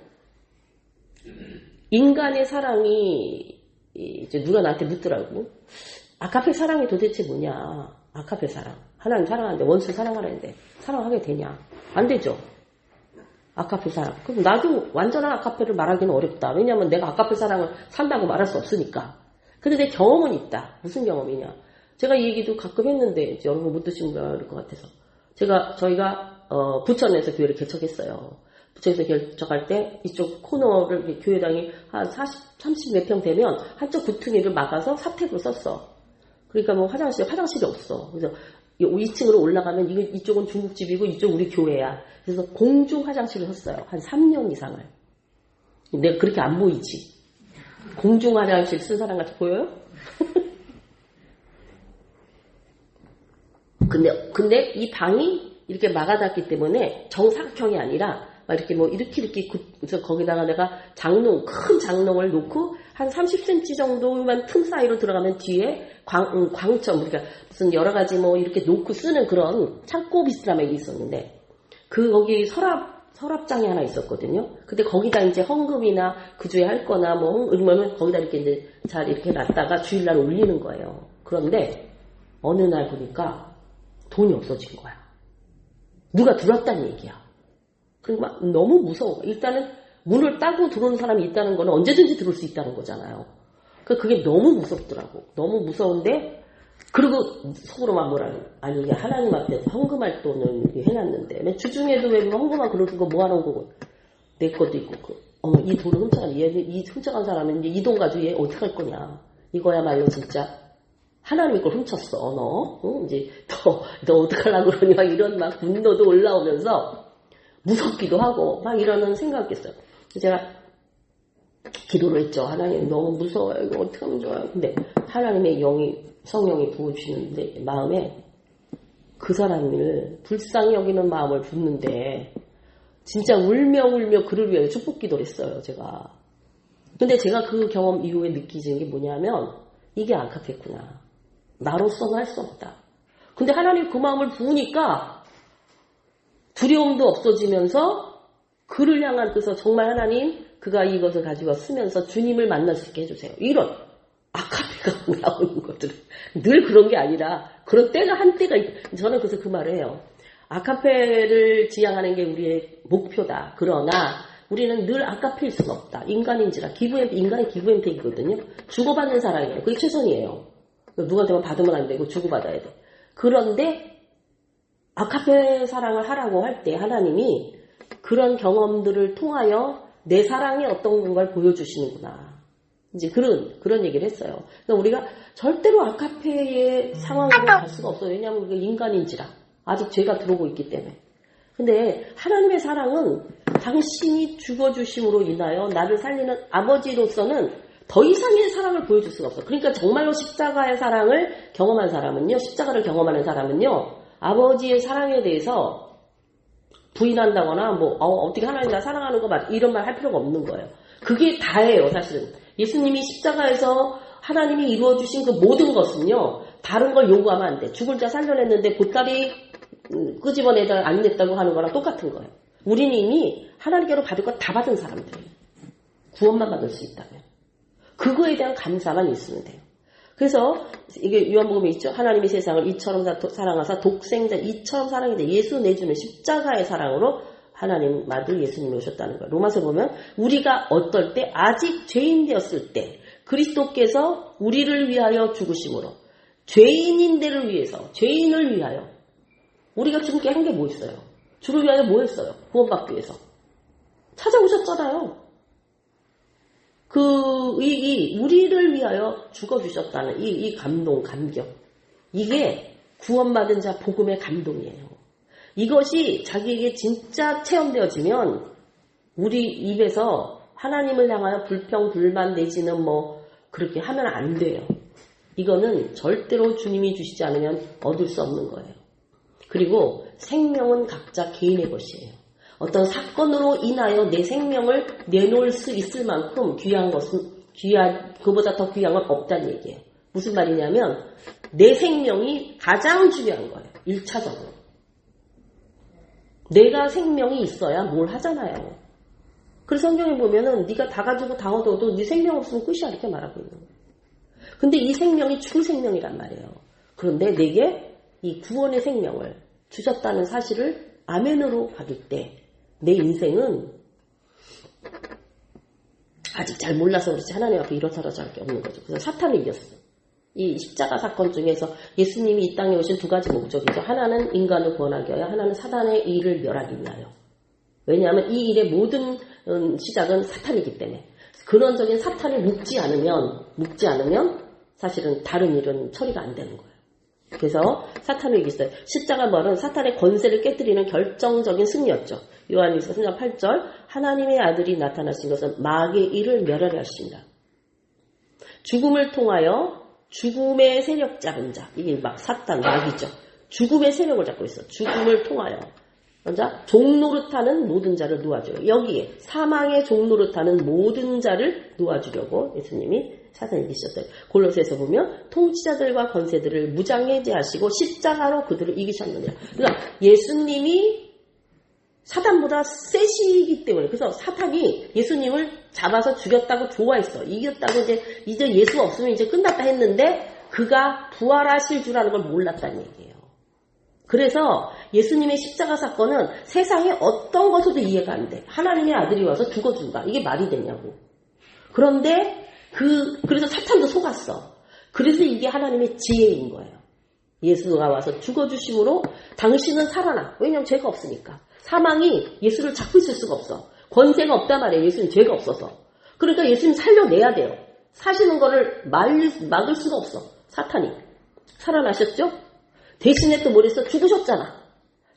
인간의 사랑이 이제 누가 나한테 묻더라고. 아카페 사랑이 도대체 뭐냐. 아카페 사랑. 하나님 사랑하는데 원수 사랑하라는데 사랑하게 되냐. 안 되죠. 아카페 사랑. 그럼 나도 완전한 아카페를 말하기는 어렵다. 왜냐하면 내가 아카페 사랑을 산다고 말할 수 없으니까. 근데 내 경험은 있다. 무슨 경험이냐. 제가 이 얘기도 가끔 했는데 여러분 못 드신 분이 그럴 것 같아서. 저희가 부천에서 교회를 개척했어요. 부천에서 개척할 때 이쪽 코너를 교회당이 한 30 몇 평 되면 한쪽 구퉁이를 막아서 사택으로 썼어. 그러니까 뭐 화장실이 없어. 그래서 2층으로 올라가면 이쪽은 중국집이고 이쪽 우리 교회야. 그래서 공중 화장실을 샀어요. 한 3년 이상을. 내가 그렇게 안 보이지. 공중 화장실 쓴 사람 같이 보여요? 근데 이 방이 이렇게 막아놨기 때문에 정사각형이 아니라 막 이렇게 그래서 거기다가 내가 큰 장롱을 놓고 한 30cm 정도만 틈 사이로 들어가면 뒤에 광점, 그러니까 무슨 여러 가지 뭐 이렇게 놓고 쓰는 그런 창고 비슷한 게 있었는데, 거기 서랍장이 하나 있었거든요. 근데 거기다 이제 헌금이나 구조에 할 거나 뭐, 그러면 거기다 이렇게 이제 잘 이렇게 놨다가 주일날 올리는 거예요. 그런데 어느 날 보니까 돈이 없어진 거야. 누가 들어왔다는 얘기야. 그리고 막 너무 무서워. 일단은 문을 따고 들어오는 사람이 있다는 거는 언제든지 들어올 수 있다는 거잖아요. 그게 너무 무섭더라고. 너무 무서운데, 그리고 속으로만 아니, 이게 하나님 앞에서 헌금할 돈을 해놨는데, 주중에도 왜 헌금만 그러는 거 모아놓은 거고, 내 것도 있고, 이 돈을 이 훔쳐간 사람은 이제 이 돈 가지고 얘 어떡할 거냐. 이거야말로 진짜, 하나님이 걸 훔쳤어, 너. 이제, 너 어떡하려고 그러냐. 막 이런 막 분노도 올라오면서, 무섭기도 하고, 막 이러는 생각했어요. 제가 기도를 했죠. 하나님 너무 무서워요. 이거 어떻게 하면 좋아요. 근데 하나님의 성령이 부어주시는데, 마음에 그 사람을 불쌍히 여기는 마음을 붓는데, 진짜 울며 그를 위해 축복 기도를 했어요, 제가. 근데 제가 그 경험 이후에 느끼는 게 뭐냐면, 이게 아깝겠구나. 나로서는 할 수 없다. 근데 하나님 그 마음을 부으니까, 두려움도 없어지면서, 그를 향한, 그래서 정말 하나님, 그가 이것을 가지고 쓰면서 주님을 만날 수 있게 해주세요. 이런 아카페가 나오는 것들은 늘 그런 게 아니라, 그런 때가 한때가, 저는 그래서 그 말을 해요. 아카페를 지향하는 게 우리의 목표다. 그러나 우리는 늘 아카페일 수는 없다. 인간인지라. 인간의 기브앤테이크거든요. 주고받는 사랑이에요. 그게 최선이에요. 누구한테만 받으면 안 되고 주고받아야 돼. 그런데 아카페 사랑을 하라고 할 때 하나님이 그런 경험들을 통하여 내 사랑이 어떤 건가를 보여주시는구나. 이제 그런 얘기를 했어요. 그러니까 우리가 절대로 아카페의 상황으로 갈 수가 없어요. 왜냐하면 우리가 인간인지라. 아직 죄가 들어오고 있기 때문에. 근데 하나님의 사랑은 당신이 죽어주심으로 인하여 나를 살리는 아버지로서는 더 이상의 사랑을 보여줄 수가 없어. 그러니까 정말로 십자가의 사랑을 경험한 사람은요, 십자가를 경험하는 사람은요, 아버지의 사랑에 대해서 부인한다거나 어떻게 하나님 나 사랑하는 거 맞아, 이런 말 할 필요가 없는 거예요. 그게 다예요, 사실은. 예수님이 십자가에서 하나님이 이루어주신 그 모든 것은요, 다른 걸 요구하면 안 돼. 죽을 자 살려냈는데 보따리 끄집어내다 안 냈다고 하는 거랑 똑같은 거예요. 우리는 이미 하나님께로 받을 거 다 받은 사람들이에요. 구원만 받을 수 있다면. 그거에 대한 감사만 있으면 돼요. 그래서 이게 요한복음에 있죠. 하나님이 세상을 이처럼 사랑하사 독생자 이처럼 사랑인데 예수 내주는 십자가의 사랑으로 하나님 아들 예수님이 오셨다는 거예요. 로마서 보면 우리가 어떨 때 아직 죄인 되었을 때 그리스도께서 우리를 위하여 죽으심으로 죄인인들을 위해서 죄인을 위하여 우리가 지금까지 한 게 뭐 있어요? 주를 위하여 뭐 했어요? 구원받기 위해서 찾아오셨잖아요. 우리를 위하여 죽어주셨다는 이 감동, 감격. 이게 구원받은 자 복음의 감동이에요. 이것이 자기에게 진짜 체험되어지면 우리 입에서 하나님을 향하여 불평, 불만 내지는 그렇게 하면 안 돼요. 이거는 절대로 주님이 주시지 않으면 얻을 수 없는 거예요. 그리고 생명은 각자 개인의 것이에요. 어떤 사건으로 인하여 내 생명을 내놓을 수 있을 만큼 귀한 것은 그보다 더 귀한 건 없다는 얘기예요. 무슨 말이냐면 내 생명이 가장 중요한 거예요. 1차적으로. 내가 생명이 있어야 뭘 하잖아요. 그래서 성경에 보면은 네가 다 가지고 다 얻어도 네 생명 없으면 끝이야 이렇게 말하고 있는 거예요. 근데 이 생명이 죽을 생명이란 말이에요. 그런데 내게 이 구원의 생명을 주셨다는 사실을 아멘으로 받을 때 내 인생은 아직 잘 몰라서 그렇지 하나님 앞에 일어서라고 할 게 없는 거죠. 그래서 사탄을 이겼어. 이 십자가 사건 중에서 예수님이 이 땅에 오신 두 가지 목적이죠. 하나는 인간을 구원하기 위하여, 하나는 사단의 일을 멸하기 위하여. 왜냐하면 이 일의 모든 시작은 사탄이기 때문에. 근원적인 사탄을 묶지 않으면 사실은 다른 일은 처리가 안 되는 거예요. 그래서 사탄을 이겼어요. 십자가 말은 사탄의 권세를 깨뜨리는 결정적인 승리였죠. 요한일서 3장 8절 하나님의 아들이 나타나신 것은 마귀의 일을 멸하려 하십니다. 죽음을 통하여 죽음의 세력 잡은 자, 이게 막 사탄, 마귀죠. 죽음의 세력을 잡고 있어. 죽음을 통하여 먼저 종노릇하는 모든 자를 놓아줘요. 여기에 사망의 종노릇하는 모든 자를 놓아주려고 예수님이 사탄을 이기셨어요. 골로새에서 보면 통치자들과 권세들을 무장해제하시고 십자가로 그들을 이기셨느니라. 그러니까 예수님이 사탄보다 세시기 때문에 그래서 사탄이 예수님을 잡아서 죽였다고 좋아했어. 이겼다고 이제 예수 없으면 이제 끝났다 했는데 그가 부활하실 줄 아는 걸 몰랐다는 얘기예요. 그래서 예수님의 십자가 사건은 세상의 어떤 것으로도 이해가 안 돼. 하나님의 아들이 와서 죽어준다. 이게 말이 되냐고. 그런데 그래서 사탄도 속았어. 그래서 이게 하나님의 지혜인 거예요. 예수가 와서 죽어주심으로 당신은 살아나. 왜냐하면 죄가 없으니까. 사망이 예수를 잡고 있을 수가 없어. 권세가 없단 말이에요. 예수는 죄가 없어서. 그러니까 예수님 살려내야 돼요. 사시는 거를 막을 수가 없어. 사탄이. 살아나셨죠? 대신에 또 뭐랬어? 죽으셨잖아.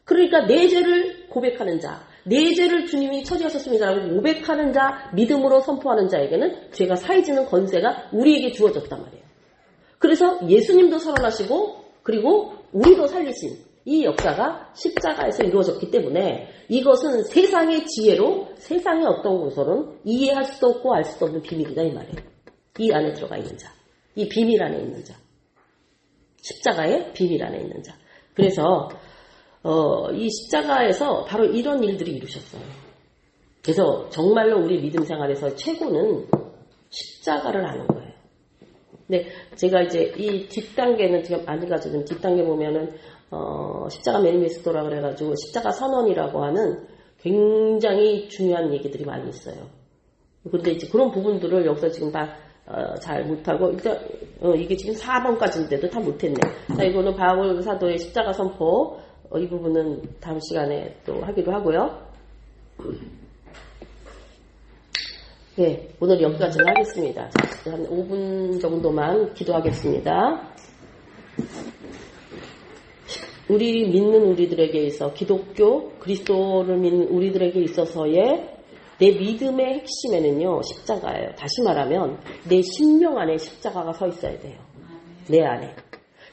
그러니까 내 죄를 고백하는 자, 내 죄를 주님이 처리하셨습니다라고 고백하는 자, 믿음으로 선포하는 자에게는 죄가 사해지는 권세가 우리에게 주어졌단 말이에요. 그래서 예수님도 살아나시고 그리고 우리도 살리신 이 역사가 십자가에서 이루어졌기 때문에 이것은 세상의 지혜로 세상의 어떤 것으로는 이해할 수도 없고 알 수도 없는 비밀이다 이 말이에요. 이 안에 들어가 있는 자, 이 비밀 안에 있는 자, 십자가의 비밀 안에 있는 자. 그래서 이 십자가에서 바로 이런 일들이 이루셨어요. 그래서 정말로 우리 믿음 생활에서 최고는 십자가를 아는 거예요. 근데 제가 이제 이 뒷단계는 지금 아직까지 뒷단계 보면은 십자가 매니페스토라 그래가지고 십자가 선언이라고 하는 굉장히 중요한 얘기들이 많이 있어요. 근데 이제 그런 부분들을 여기서 지금 다 잘 못하고 일단 이게 지금 4번까지인데도 다 못했네. 자, 이거는 바울 사도의 십자가 선포 이 부분은 다음 시간에 또 하기로 하고요. 네, 오늘 여기까지는 하겠습니다. 자, 한 5분 정도만 기도하겠습니다. 우리 믿는 우리들에게 있어 기독교 그리스도를 믿는 우리들에게 있어서의 내 믿음의 핵심에는요 십자가예요. 다시 말하면 내 심령 안에 십자가가 서 있어야 돼요. 내 안에.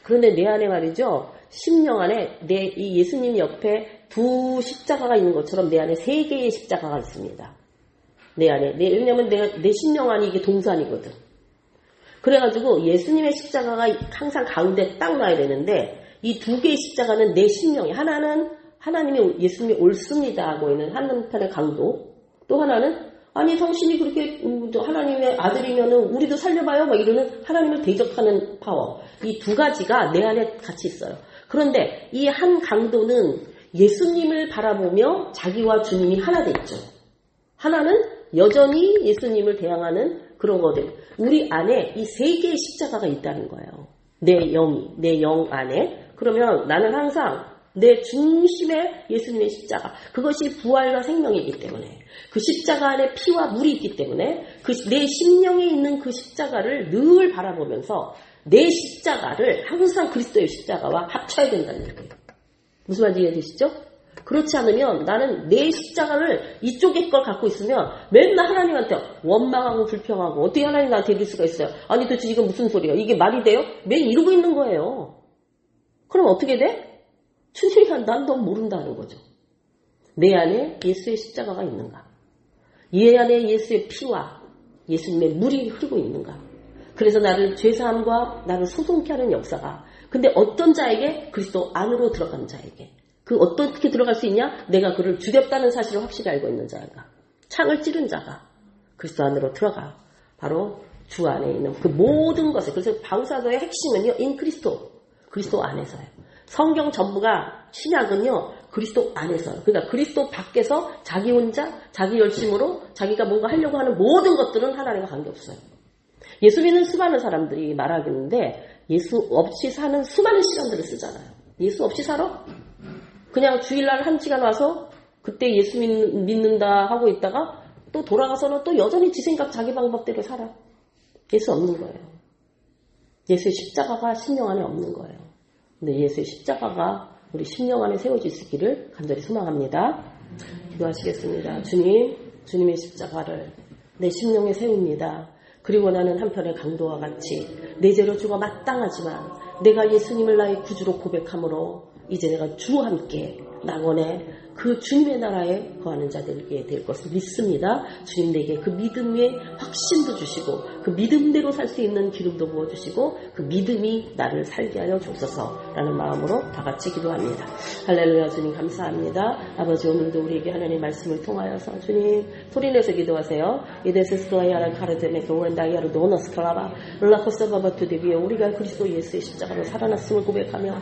그런데 내 안에 말이죠. 심령 안에 이 예수님 옆에 두 십자가가 있는 것처럼 내 안에 3개의 십자가가 있습니다. 내 안에. 왜냐면 내 심령 안이 이게 동산이거든. 그래가지고 예수님의 십자가가 항상 가운데 딱 놔야 되는데 이 2개의 십자가는 내 심령에 하나는 하나님의 예수님이 옳습니다 하고 있는 한편의 강도 또 하나는 아니 당신이 그렇게 하나님의 아들이면은 우리도 살려봐요 막 이러는 하나님을 대적하는 파워 이 2가지가 내 안에 같이 있어요. 그런데 이 한 강도는 예수님을 바라보며 자기와 주님이 하나 돼 있죠. 하나는 여전히 예수님을 대항하는 그런 거들. 우리 안에 이 3개의 십자가가 있다는 거예요. 내 영 안에. 그러면 나는 항상 내 중심에 예수님의 십자가. 그것이 부활과 생명이기 때문에. 그 십자가 안에 피와 물이 있기 때문에 내 심령에 있는 그 십자가를 늘 바라보면서 내 십자가를 항상 그리스도의 십자가와 합쳐야 된다는 얘기예요. 무슨 말인지 이해되시죠? 그렇지 않으면 나는 내 십자가를 이쪽의 걸 갖고 있으면 맨날 하나님한테 원망하고 불평하고 어떻게 하나님 나한테 이럴 수가 있어요? 아니 도대체 이건 무슨 소리예요? 이게 말이 돼요? 매일 이러고 있는 거예요. 그럼 어떻게 돼? 주님이 난 너 모른다는 거죠. 내 안에 예수의 십자가가 있는가? 이 안에 예수의 피와 예수님의 물이 흐르고 있는가? 그래서 나를 죄사함과 나를 소송케 하는 역사가 근데 어떤 자에게? 그리스도 안으로 들어간 자에게. 그 어떻게 들어갈 수 있냐? 내가 그를 죽였다는 사실을 확실히 알고 있는 자가. 창을 찌른 자가 그리스도 안으로 들어가. 바로 주 안에 있는 그 모든 것을. 그래서 바울사도의 핵심은요. 인 그리스도. 그리스도 안에서요. 성경 전부가 신약은요. 그리스도 안에서요. 그러니까 그리스도 밖에서 자기 혼자 자기 열심으로 자기가 뭔가 하려고 하는 모든 것들은 하나님과 관계없어요. 예수 믿는 수많은 사람들이 말하겠는데 예수 없이 사는 수많은 시간들을 쓰잖아요. 예수 없이 살아? 그냥 주일날 1시간 와서 그때 예수 믿는다 하고 있다가 또 돌아가서는 또 여전히 지 생각 자기 방법대로 살아. 예수 없는 거예요. 예수의 십자가가 심령 안에 없는 거예요. 근데 예수의 십자가가 우리 심령 안에 세워질 수 있기를 간절히 소망합니다. 기도하시겠습니다. 주님, 주님의 십자가를 내 심령에 세웁니다. 그리고 나는 한편의 강도와 같이 내 죄로 죽어 마땅하지만 내가 예수님을 나의 구주로 고백함으로 이제 내가 주와 함께 낙원에 그 주님의 나라에 거하는 자들에게 될 것을 믿습니다. 주님 내게 그 믿음의 확신도 주시고 그 믿음대로 살 수 있는 기름도 부어주시고 그 믿음이 나를 살게 하여 주옵소서라는 마음으로 다 같이 기도합니다. 할렐루야. 주님 감사합니다. 아버지 오늘도 우리에게 하나님 말씀을 통하여서 주님 소리내서 기도하세요. 이데스스토야라 카르데메 교원다이아르 노너스클라바 르라코스바바투데비에 우리가 그리스도 예수의 십자가로 살아났음을 고백하며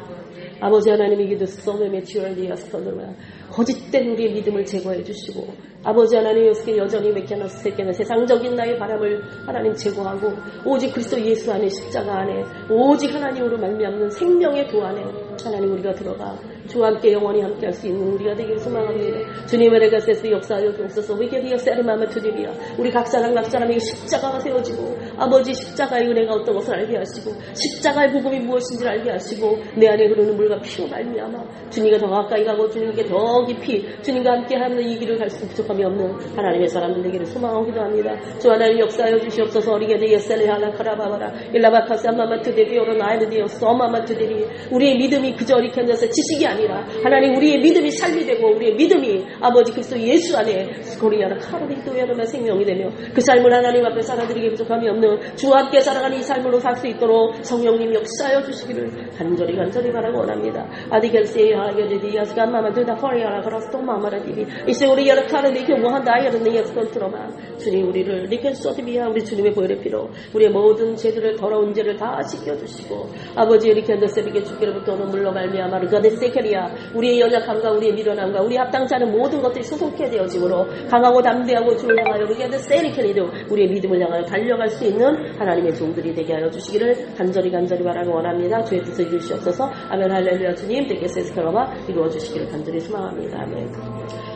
아버지 하나님의 기도 소매메 치얼디아스커드면 거짓된 우리의 믿음을 제거해 주시고 아버지 하나님 여전히 맥혀나서 새끼는 세상적인 나의 바람을 하나님 제거하고 오직 그리스도 예수 안에 십자가 안에 오직 하나님으로 말미암는 생명의 도 안에 하나님 우리가 들어가 주와 함께 영원히 함께 할 수 있는 우리가 되기를 소망합니다. 주님의 레가세스 역사하여 주옵소서. 위게리어세르마메투디비아 우리 각 사람에게 십자가가 세워지고 아버지 십자가의 은혜가 어떤 것을 알게 하시고 십자가의 복음이 무엇인지를 알게 하시고 내 안에 흐르는 물과 피로 말미암아 주님과 더 가까이 가고 주님께 더 깊이 주님과 함께하는 이 길을 갈 수 부족함이 없는 하나님의 사람들 되기를 소망하고 기도합니다. 주 하나님 역사하여 주시옵소서. 어리게 되었셀레 하나 카라바바라 일라바카스 암마마투데비오로 나에드디어 소마마투데비 우리의 믿음이 그저 이렇게 앉아서 지식이 아니라 하나님 우리의 믿음이 삶이 되고 우리의 믿음이 아버지 그리스도 예수 안에 고리아라 카르리토야라는 생명이 되며 그 삶을 하나님 앞에 살아드리기 부족함이 없는 주와 함께 살아가는 이 삶으로 살 수 있도록 성령님 역사하여 주시기를 간절히 바라고 원합니다. 아디겔세이 하게르디아스 감마마드다 포리아라 그라스토 마마라디비 이세 우리 여러 카르디 교모한 다이아르니 예스컨트로마 주님 우리를 리켄소디비아 우리 주님의 보혈의 피로 우리의 모든 죄들을 더러운 죄를 다 씻겨주시고 아버지 리켄더세비게 주께로부터 오는 물로 말미암아 르가데세케리아 우리의 연약함과 우리의 미련함과 우리의 합당치 않은 모든 것들이 수송케 되어지므로 강하고 담대하고 주를 향하여 르가데세리케리도 우리의 믿음을 향하여 달려갈 수 있는 하나님의 종들이 되게 하여 주시기를 간절히 바라고 원합니다. 주의 뜻을 이루시옵소서. 아멘. 할렐루야. 주님 데케세스케로마 이루어 주시기를 간절히 소망합니다. 아멘.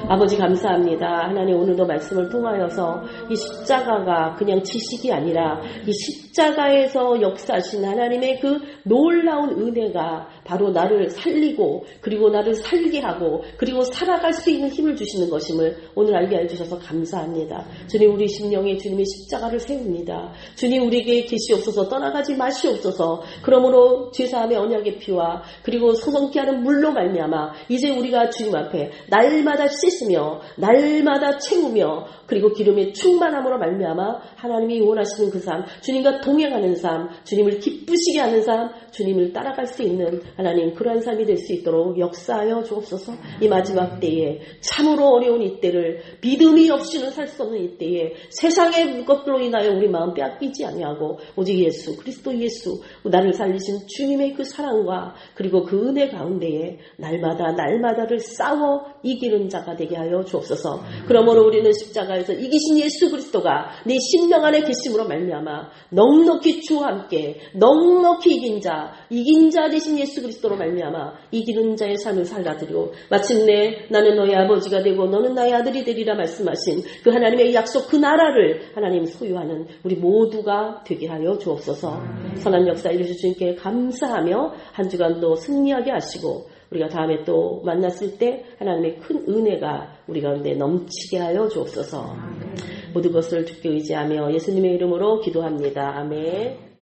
아버지 감사합니다. 하나님 오늘도 말씀을 통하여서 이 십자가가 그냥 지식이 아니라 이 십자가에서 역사하신 하나님의 그 놀라운 은혜가 바로 나를 살리고 그리고 나를 살게 하고 그리고 살아갈 수 있는 힘을 주시는 것임을 오늘 알게 해주셔서 감사합니다. 주님 우리 심령에 주님의 십자가를 세웁니다. 주님 우리에게 계시옵소서. 떠나가지 마시옵소서. 그러므로 죄사함의 언약의 피와 그리고 소성케 하는 물로 말미암아 이제 우리가 주님 앞에 날마다 씻으며 날마다 채우며 그리고 기름의 충만함으로 말미암아 하나님이 원하시는 그 삶 주님과 동행하는 삶 주님을 기쁘시게 하는 삶 주님을 따라갈 수 있는 하나님 그러한 삶이 될 수 있도록 역사하여 주옵소서. 이 마지막 때에 참으로 어려운 이때를 믿음이 없이는 살 수 없는 이때에 세상의 것들로 인하여 우리 마음 빼앗기지 아니하고 오직 예수 그리스도 예수 나를 살리신 주님의 그 사랑과 그리고 그 은혜 가운데에 날마다를 싸워 이기는 자가 되게 하여 주옵소서. 그러므로 우리는 십자가에서 이기신 예수 그리스도가 네 심령 안에 계심으로 말미암아 넉넉히 주와 함께 넉넉히 이긴 자 되신 예수 그리스도로 말미암아 이기는 자의 삶을 살아드리고 마침내 나는 너의 아버지가 되고 너는 나의 아들이 되리라 말씀하신 그 하나님의 약속 그 나라를 하나님 소유하는 우리 모두가 되게 하여 주옵소서. 선한 역사 이루실 주님께 감사하며 한 주간도 승리하게 하시고 우리가 다음에 또 만났을 때 하나님의 큰 은혜가 우리 가운데 넘치게 하여 주옵소서. 모든 것을 주께 의지하며 예수님의 이름으로 기도합니다. 아멘.